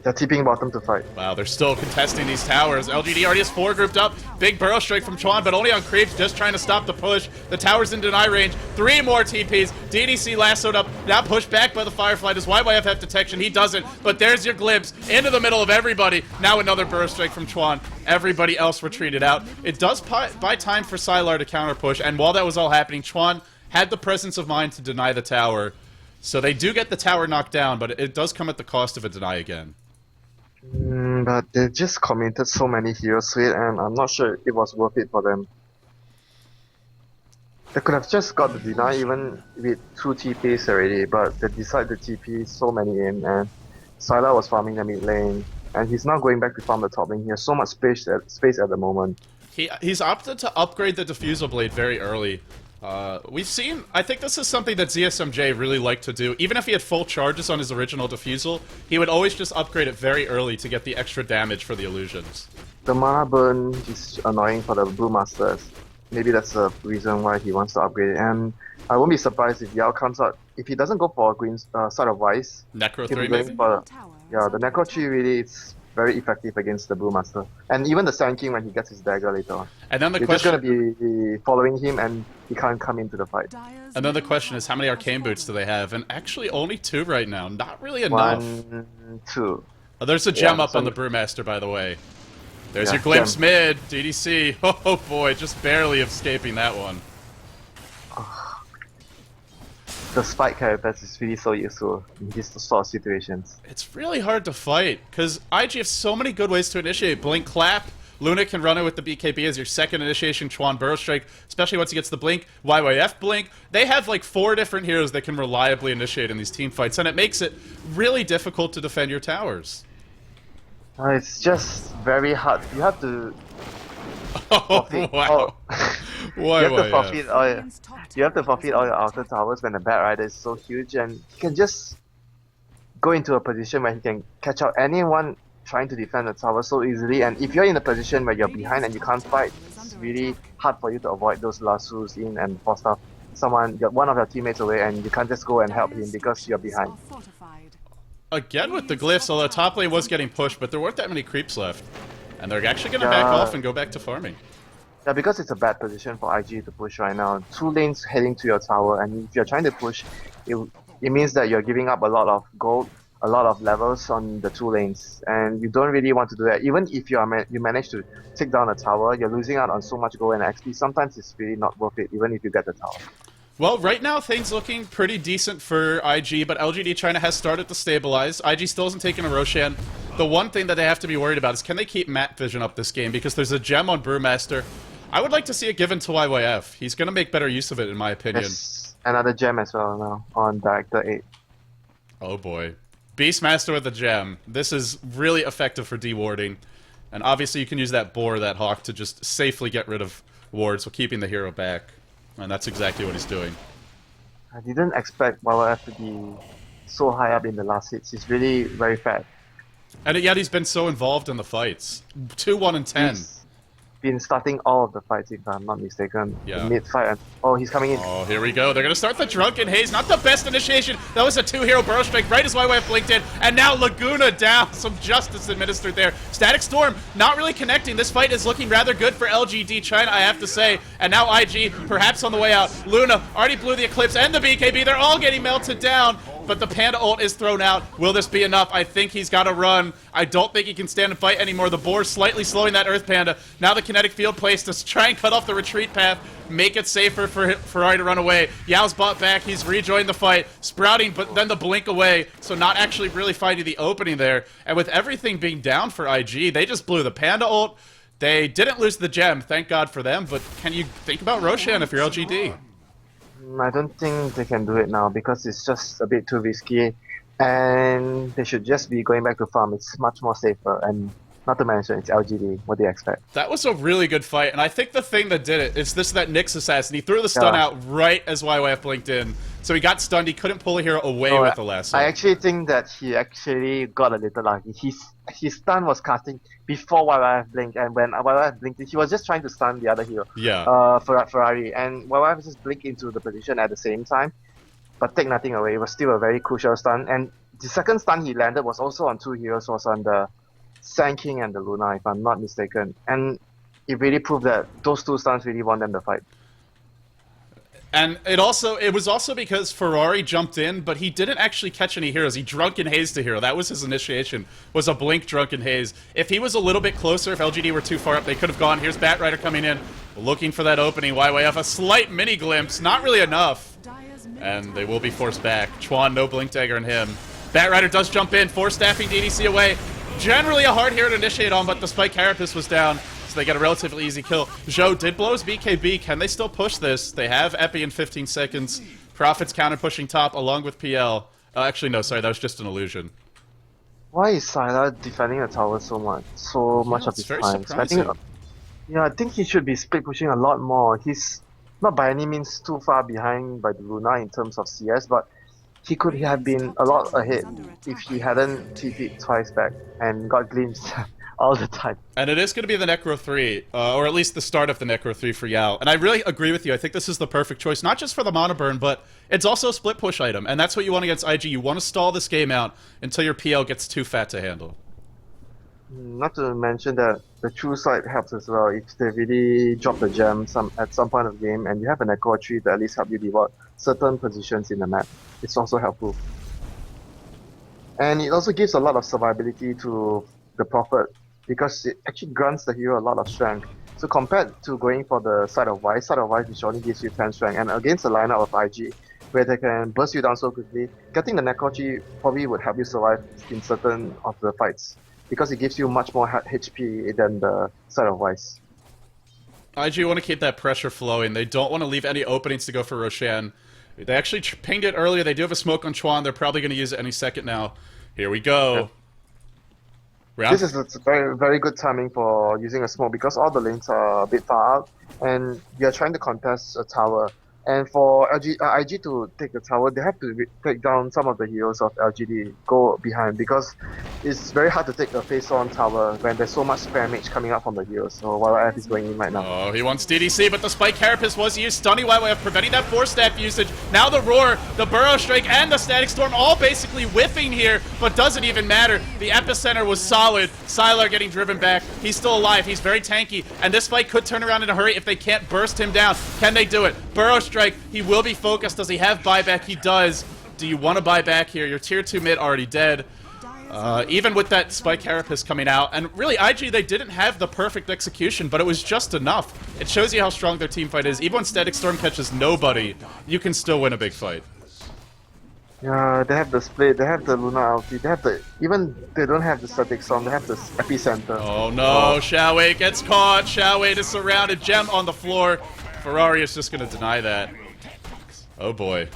They're TPing bottom to fight. Wow, they're still contesting these towers. LGD already has 4 grouped up. Big burrow strike from Chuan, but only on creeps, just trying to stop the push. The tower's in deny range. 3 more TPs. DDC lassoed up, now pushed back by the Firefly. Does YYF have detection? He doesn't, but there's your glimpse into the middle of everybody. Now another burrow strike from Chuan. Everybody else retreated out. It does buy time for Sylar to counter push, and while that was all happening, Chuan had the presence of mind to deny the tower. So they do get the tower knocked down, but it does come at the cost of a deny again. But they just committed so many heroes to it, and I'm not sure it was worth it for them. They could have just got the deny even with 2 TPs already, but they decided to TP so many in, and Sylar was farming the mid lane, and he's now going back to farm the top lane. He has so much space at the moment. He's opted to upgrade the Diffusal Blade very early. We've seen, I think this is something that ZSMJ really liked to do. Even if he had full charges on his original Diffusal, he would always just upgrade it very early to get the extra damage for the illusions. The mana burn is annoying for the Brewmasters. Maybe that's the reason why he wants to upgrade it. And I won't be surprised if Yao comes out, if he doesn't go for a green side of Vice. Necro 3 maybe? Yeah, the Necro 3 really is very effective against the Brewmaster. And even the Sand King when he gets his dagger later on. And then They're just going to be following him, and he can't come into the fight. And then the question is, how many Arcane Boots do they have? And actually only 2 right now. Not really enough. 1, 2. Oh, there's a gem up on the Brewmaster, by the way. There's your glimpse mid, DDC. Oh boy, just barely escaping that one. The spike characters is really so useful in these sort of situations. It's really hard to fight, because IG have so many good ways to initiate. Blink Clap, Luna can run it with the BKB as your second initiation, Chuan Burrow Strike, especially once he gets the Blink, YYF Blink. They have like 4 different heroes that can reliably initiate in these team fights, and it makes it really difficult to defend your towers. It's just very hard. You have to... Oh, wow. You have to forfeit all your outer towers when the Bat Rider is so huge, and he can just go into a position where he can catch out anyone trying to defend the tower so easily. And if you're in a position where you're behind and you can't fight, it's really hard for you to avoid those lassos in and force stuff. One of your teammates away, and you can't just go and help him because you're behind. Again with the glyphs, although top lane was getting pushed, but there weren't that many creeps left. And they're actually going to back off and go back to farming. Yeah, because it's a bad position for IG to push right now. Two lanes heading to your tower, and if you're trying to push, it, it means that you're giving up a lot of gold, a lot of levels on the two lanes, and you don't really want to do that. Even if you manage to take down a tower, you're losing out on so much gold and XP. Sometimes it's really not worth it, even if you get the tower. Well, right now things looking pretty decent for IG, but LGD China has started to stabilize. IG still hasn't taken a Roshan. The one thing that they have to be worried about is can they keep map vision up this game, because there's a gem on Brewmaster. I would like to see it given to YYF. He's going to make better use of it, in my opinion. There's another gem as well now on Director 8. Oh boy. Beastmaster with the gem. This is really effective for dewarding. And obviously you can use that boar, that hawk, to just safely get rid of wards while keeping the hero back. And that's exactly what he's doing. I didn't expect YYF to be so high up in the last hits. He's really very fast. And yet he's been so involved in the fights. 2, 1, and 10. He's been starting all of the fights, if I'm not mistaken. Yeah. The mid-fight. And, oh, he's coming in. Oh, here we go. They're going to start the Drunken Haze. Not the best initiation. That was a 2-hero burrow strike right as YYF blinked in. And now Laguna down. Some justice administered there. Static Storm not really connecting. This fight is looking rather good for LGD China, I have to say. And now IG perhaps on the way out. Luna already blew the Eclipse and the BKB. They're all getting melted down. But the Panda ult is thrown out. Will this be enough? I think he's got to run. I don't think he can stand and fight anymore. The boar's slightly slowing that Earth Panda. Now the kinetic field placed to try and cut off the retreat path, make it safer for Ferrari to run away. Yao's bought back. He's rejoined the fight. Sprouting, but then the blink away. So not actually really finding the opening there. And with everything being down for IG, they just blew the Panda ult. They didn't lose the gem. Thank God for them. But can you think about Roshan if you're LGD? I don't think they can do it now because it's just a bit too risky, and they should just be going back to farm. It's much more safer, and not to mention it's LGD. What do you expect? That was a really good fight, and I think the thing that did it is that Nyx assassin. He threw the stun out right as YYF blinked in, so he got stunned. He couldn't pull a hero away with the lasso. I actually think that he actually got a little lucky. His stun was casting before YYF blinked, and when YYF blinked, he was just trying to stun the other hero. Yeah. Ferrari, and YYF just blinked into the position at the same time, but take nothing away. It was still a very crucial stun, and the second stun he landed was also on two heroes. Was on the Sand King and the Luna, if I'm not mistaken, and it really proved that those two stuns really won them the fight. And it was also because Ferrari jumped in, but he didn't actually catch any heroes. He Drunken Hazed a hero. That was his initiation, was a blink Drunken Haze. If he was a little bit closer, if LGD were too far up, they could have gone. Here's Batrider coming in, looking for that opening. YYF, a slight mini glimpse, not really enough. And they will be forced back. Chuan, no blink dagger on him. Batrider does jump in, force staffing DDC away. Generally a hard hero to initiate on, but the Spike Carapace was down. They get a relatively easy kill. Zhou did blow his BKB. Can they still push this? They have Epi in 15 seconds. Profits counter pushing top along with PL. Actually, no, sorry, that was just an illusion. Why is Sylar defending the tower so much of his time? I think he should be split pushing a lot more. He's not by any means too far behind by the Luna in terms of CS, but he could have been a lot ahead if he hadn't TP'd twice back and got glimpsed all the time. And it is going to be the Necro 3, or at least the start of the Necro 3 for Yao. And I really agree with you. I think this is the perfect choice, not just for the mana burn, but it's also a split push item. And that's what you want against IG. You want to stall this game out until your PL gets too fat to handle. Not to mention that the true side helps as well. If they really drop the gem at some point of the game and you have a Necro 3 to at least help you reward certain positions in the map, it's also helpful. And it also gives a lot of survivability to the Prophet, because it actually grants the hero a lot of strength. So compared to going for the side of Wise which only gives you 10 strength, and against a lineup of IG, where they can burst you down so quickly, getting the Necrochi probably would help you survive in certain of the fights, because it gives you much more HP than the side of Wise. IG want to keep that pressure flowing. They don't want to leave any openings to go for Roshan. They actually pinged it earlier. They do have a smoke on Chuan. They're probably going to use it any second now. Here we go. Yeah. This is a very, very good timing for using a smoke because all the lanes are a bit far out and you're trying to contest a tower. And for IG to take the tower, they have to take down some of the heroes of LGD, go behind, because it's very hard to take a face-on tower when there's so much spam damage coming out from the heroes. So YYF is going in right now. Oh, he wants DDC, but the Spike Carapace was used. Stunning YYF, preventing that 4-staff usage. Now the Roar, the Burrow Strike, and the Static Storm all basically whiffing here, but doesn't even matter. The Epicenter was solid. Sylar getting driven back. He's still alive. He's very tanky, and this fight could turn around in a hurry if they can't burst him down. Can they do it? Burrow Strike, he will be focused. Does he have buyback? He does. Do you want to buy back here? Your tier 2 mid already dead. Even with that Spike Carapace coming out, and really IG, they didn't have the perfect execution, but it was just enough. It shows you how strong their team fight is. Even when Static Storm catches nobody, you can still win a big fight. Yeah, they have the split, they have the Luna ulti, they have the, even they don't have the Static Storm, they have the Epicenter. Oh no, Xiaowei gets caught. Xiaowei is surrounded. Gem on the floor. Ferrari is just going to deny that. Oh boy.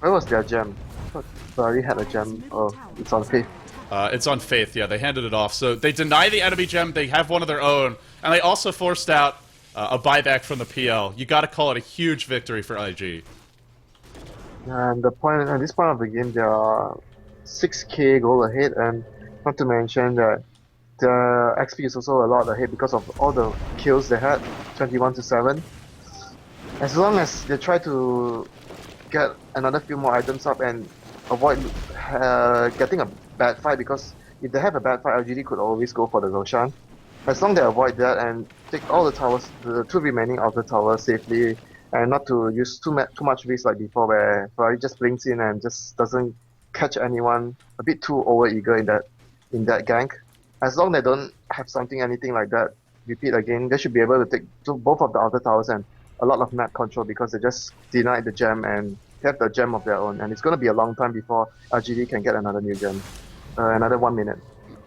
Where was their gem? I thought Ferrari had a gem. Oh, it's on Faith. It's on Faith, yeah, they handed it off. So they deny the enemy gem, they have one of their own, and they also forced out a buyback from the PL. You gotta call it a huge victory for IG. And the point, at this point of the game, there are 6k goal ahead, and not to mention that the XP is also a lot ahead because of all the kills they had, 21-7. As long as they try to get another few more items up and avoid getting a bad fight, because if they have a bad fight, LGD could always go for the Roshan. As long as they avoid that and take all the towers, the 2 remaining outer towers safely, and not to use too much risk like before, where Ferrari just blinks in and just doesn't catch anyone, a bit too over-eager in that gank. As long as they don't have anything like that repeat again, they should be able to take both of the outer towers and a lot of map control, because they just denied the gem and have the gem of their own, and it's going to be a long time before LGD can get another new gem. Another 1 minute.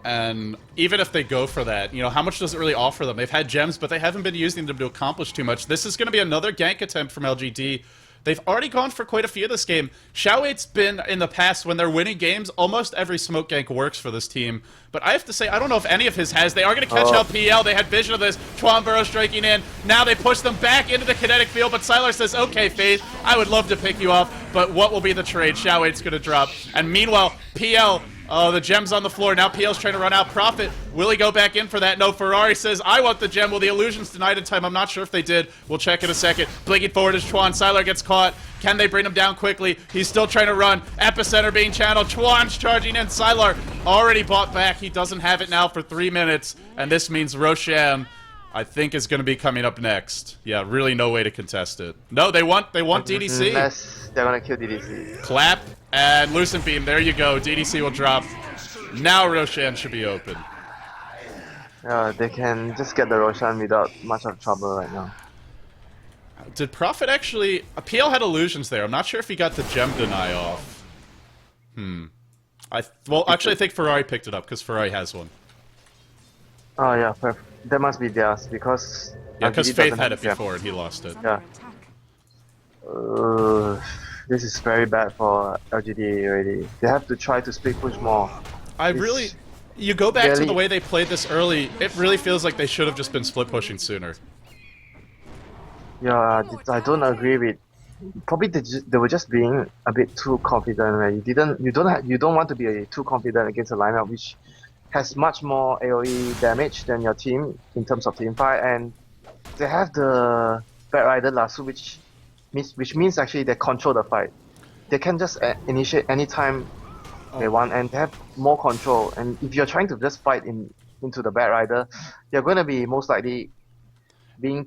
And even if they go for that, you know, how much does it really offer them? They've had gems, but they haven't been using them to accomplish too much. This is going to be another gank attempt from LGD. They've already gone for quite a few this game. Xiaowei's been, in the past, when they're winning games, almost every smoke gank works for this team. But I have to say, I don't know if any of his has. They are going to catch out PL. They had vision of this. Chuan Burrow striking in. Now they push them back into the kinetic field, but Sylar says, okay, FaZe, I would love to pick you off, but what will be the trade? Xiaowei's going to drop. And meanwhile, PL... oh, the gem's on the floor. Now PL's trying to run out. Prophet, will he go back in for that? No, Ferrari says, I want the gem. Well, the illusion's denied in time. I'm not sure if they did. We'll check in a second. Blinking forward is Chuan. Sylar gets caught. Can they bring him down quickly? He's still trying to run. Epicenter being channeled. Chuan's charging in. Sylar already bought back. He doesn't have it now for 3 minutes. And this means Roshan, I think, is going to be coming up next. Yeah, really no way to contest it. No, they want DDC. Yes, they're going to kill DDC. Clap. And Lucent Beam, there you go. DDC will drop. Now Roshan should be open. They can just get the Roshan without much of trouble right now. Did Prophet actually... PL had illusions there. I'm not sure if he got the gem deny off. Well, actually, I think Ferrari picked it up, because Ferrari has one. Oh, yeah. That must be theirs, because... yeah, because Faith had it before, and he lost it. Yeah. This is very bad for LGD already. They have to try to split push more. You go back to the way they played this early, it really feels like they should have just been split pushing sooner. Yeah, I don't agree with. Probably they were just being a bit too confident. Right? You don't want to be too confident against a lineup which has much more AOE damage than your team in terms of team fight, and they have the Bad Rider Lasso, which means actually they control the fight. They can just initiate anytime they want, and they have more control. And if you're trying to just fight into the Bad Rider, you're going to be most likely being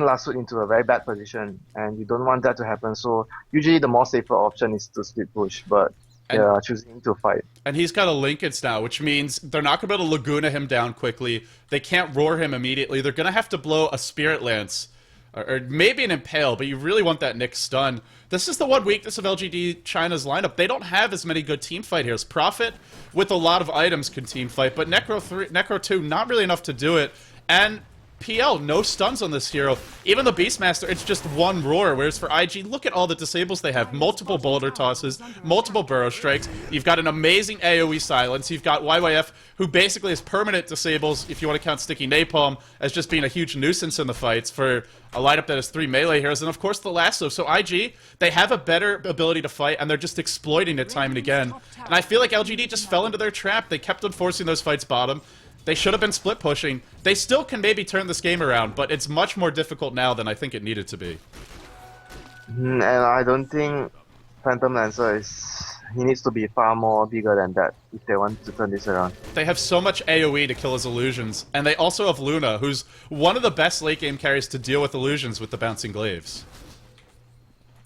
lassoed into a very bad position, and you don't want that to happen. So usually the more safer option is to split push, but they're choosing to fight. And he's got a linkage now, which means they're not going to be able to Laguna him down quickly. They can't roar him immediately. They're going to have to blow a Spirit Lance, or maybe an Impale, but you really want that Nick stun. This is the one weakness of LGD China's lineup. They don't have as many good team fight heroes. Prophet, with a lot of items, can team fight, but Necro 2, not really enough to do it. And PL, no stuns on this hero. Even the Beastmaster, it's just one roar, whereas for IG, look at all the disables they have. Multiple boulder tosses, multiple burrow strikes. You've got an amazing AoE silence. You've got YYF, who basically has permanent disables, if you want to count Sticky Napalm, as just being a huge nuisance in the fights for a lineup that has 3 melee heroes, and of course the lasso. So IG, they have a better ability to fight, and they're just exploiting it time and again. And I feel like LGD just fell into their trap. They kept on forcing those fights bottom. They should have been split pushing. They still can maybe turn this game around, but it's much more difficult now than I think it needed to be. And I don't think Phantom Lancer is... He needs to be far more bigger than that if they want to turn this around. They have so much AoE to kill his illusions, and they also have Luna, who's one of the best late game carries to deal with illusions with the bouncing glaives.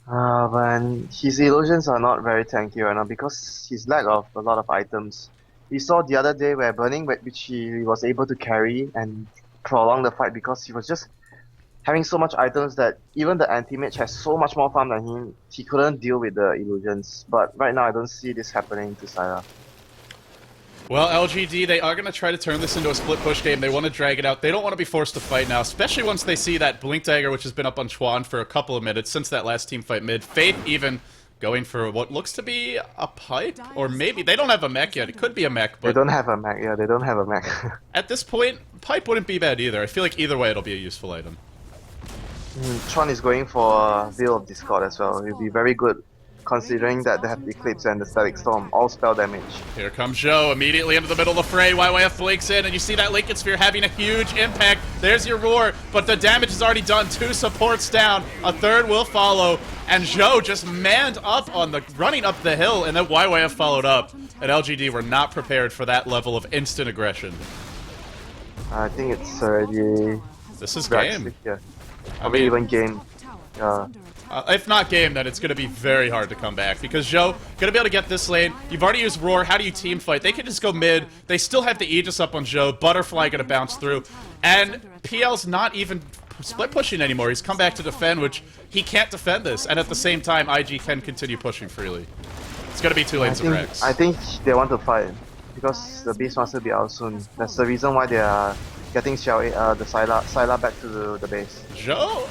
But his illusions are not very tanky right now because he's lack of a lot of items. We saw the other day where Burning, which he was able to carry and prolong the fight because he was just having so much items that even the anti-mage has so much more farm than him, he couldn't deal with the illusions. But right now I don't see this happening to Sylar. Well, LGD, they are going to try to turn this into a split push game. They want to drag it out. They don't want to be forced to fight now, especially once they see that Blink Dagger, which has been up on Chuan for a couple of minutes since that last team fight mid. Faith even going for what looks to be a pipe, or maybe they don't have a mech yet. It could be a mech, but they don't have a mech. Yeah, they don't have a mech. At this point, pipe wouldn't be bad either. I feel like either way it'll be a useful item. Chuan is going for Veil of Discord as well. It'll be very good considering that they have Eclipse and the Static Storm, all spell damage. Here comes Zhou, immediately into the middle of the fray. YYF blinks in, and you see that Lincoln Sphere having a huge impact. There's your roar, but the damage is already done. 2 supports down, a 3rd will follow, and Zhou just manned up on the running up the hill, and then YYF followed up. And LGD were not prepared for that level of instant aggression. I think it's already... This is game. Yeah. Probably even game. If not game, then it's going to be very hard to come back because Zhou going to be able to get this lane. You've already used Roar. How do you team fight? They can just go mid. They still have the Aegis up on Zhou. Butterfly going to bounce through. And PL's not even split pushing anymore. He's come back to defend, which he can't defend this. And at the same time, IG can continue pushing freely. It's going to be 2 lanes of Rex. I think they want to fight because the Beastmaster will be out soon. That's the reason why they are getting the Sylar back to the base. Zhou?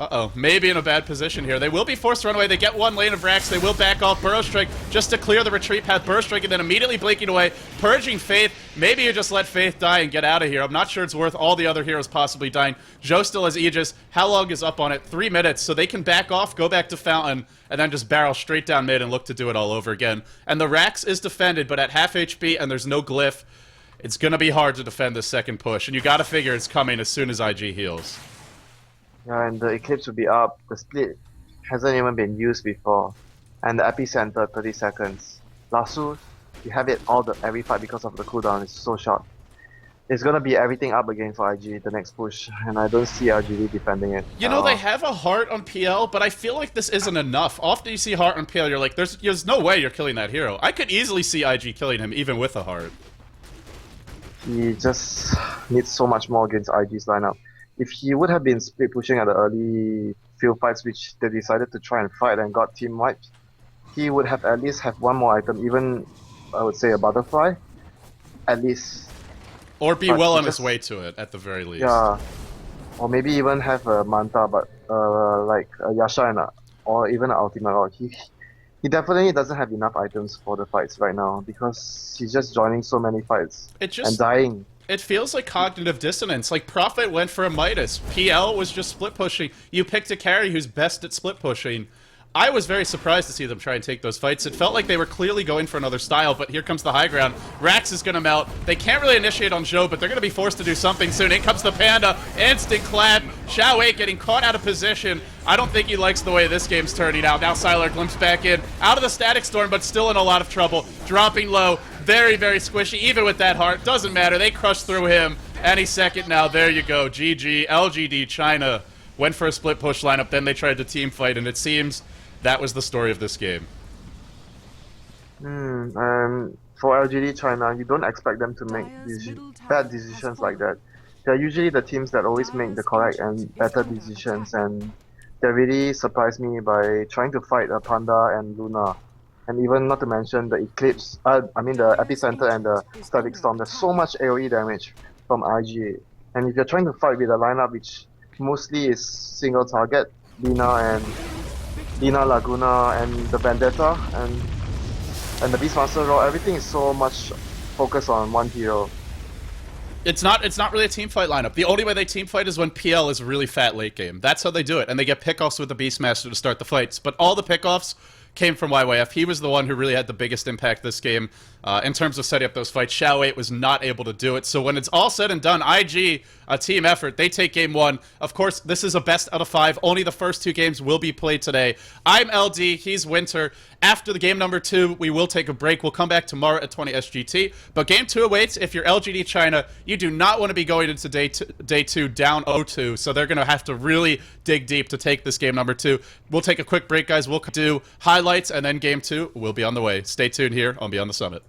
Uh-oh, maybe in a bad position here. They will be forced to run away. They get 1 lane of Rax. They will back off Burrow Strike just to clear the retreat path. Burrow Strike and then immediately blinking away, purging Faith. Maybe you just let Faith die and get out of here. I'm not sure it's worth all the other heroes possibly dying. Zhou still has Aegis. How long is up on it? 3 minutes, so they can back off, go back to Fountain, and then just barrel straight down mid and look to do it all over again. And the Rax is defended, but at half HP and there's no glyph, it's going to be hard to defend this second push. And you got to figure it's coming as soon as IG heals. Yeah, and the Eclipse will be up. The split hasn't even been used before. And the Epicenter, 30 seconds. Lasso, you have it every fight because of the cooldown. It's so short. It's gonna be everything up again for IG, the next push. And I don't see LGD defending it. You know, they have a heart on PL, but I feel like this isn't enough. Often you see heart on PL, you're like, there's no way you're killing that hero. I could easily see IG killing him, even with a heart. He just needs so much more against IG's lineup. If he would have been split pushing at the early field fights, which they decided to try and fight and got team wiped, he would have at least have 1 more item, even I would say a butterfly, at least. Or be well on his way to it, at the very least. Yeah, or maybe even have a Manta, but like a Yasha or even an Ultimate Rock. He definitely doesn't have enough items for the fights right now because he's just joining so many fights and dying. It feels like cognitive dissonance. Like, Prophet went for a Midas. PL was just split pushing. You picked a carry who's best at split pushing. I was very surprised to see them try and take those fights. It felt like they were clearly going for another style, but here comes the high ground. Rax is going to melt. They can't really initiate on Zhou, but they're going to be forced to do something soon. In comes the Panda. Instant clap. Zhou getting caught out of position. I don't think he likes the way this game's turning out. Now Sylar glimpses back in. Out of the Static Storm, but still in a lot of trouble. Dropping low. Very, very squishy, even with that heart. Doesn't matter. They crush through him. Any second now. There you go. GG. LGD China went for a split push lineup. Then they tried to team fight, and it seems that was the story of this game. For LGD China, you don't expect them to make bad decisions like that. They're usually the teams that always make the correct and better decisions, and they really surprised me by trying to fight a Panda and Luna. And even not to mention the Eclipse, the Epicenter and the Static Storm. There's so much AoE damage from IG. And if you're trying to fight with a lineup which mostly is single target, Lina, Laguna, and the Vendetta, and the Beastmaster role, everything is so much focused on one hero. It's not really a team fight lineup. The only way they team fight is when PL is really fat late game. That's how they do it, and they get pickoffs with the Beastmaster to start the fights. But all the pickoffs came from YYF. He was the one who really had the biggest impact this game in terms of setting up those fights. zhou 8 was not able to do it. So when it's all said and done, IG, a team effort, they take game 1. Of course, this is a best out of 5. Only the first 2 games will be played today. I'm LD, he's Winter. After the game number 2, we will take a break. We'll come back tomorrow at 20 SGT. But game 2 awaits. If you're LGD China, you do not want to be going into day 2 down 0-2. So they're going to have to really dig deep to take this game number 2. We'll take a quick break, guys. We'll do highlights, and then game 2 will be on the way. Stay tuned here on Beyond the Summit.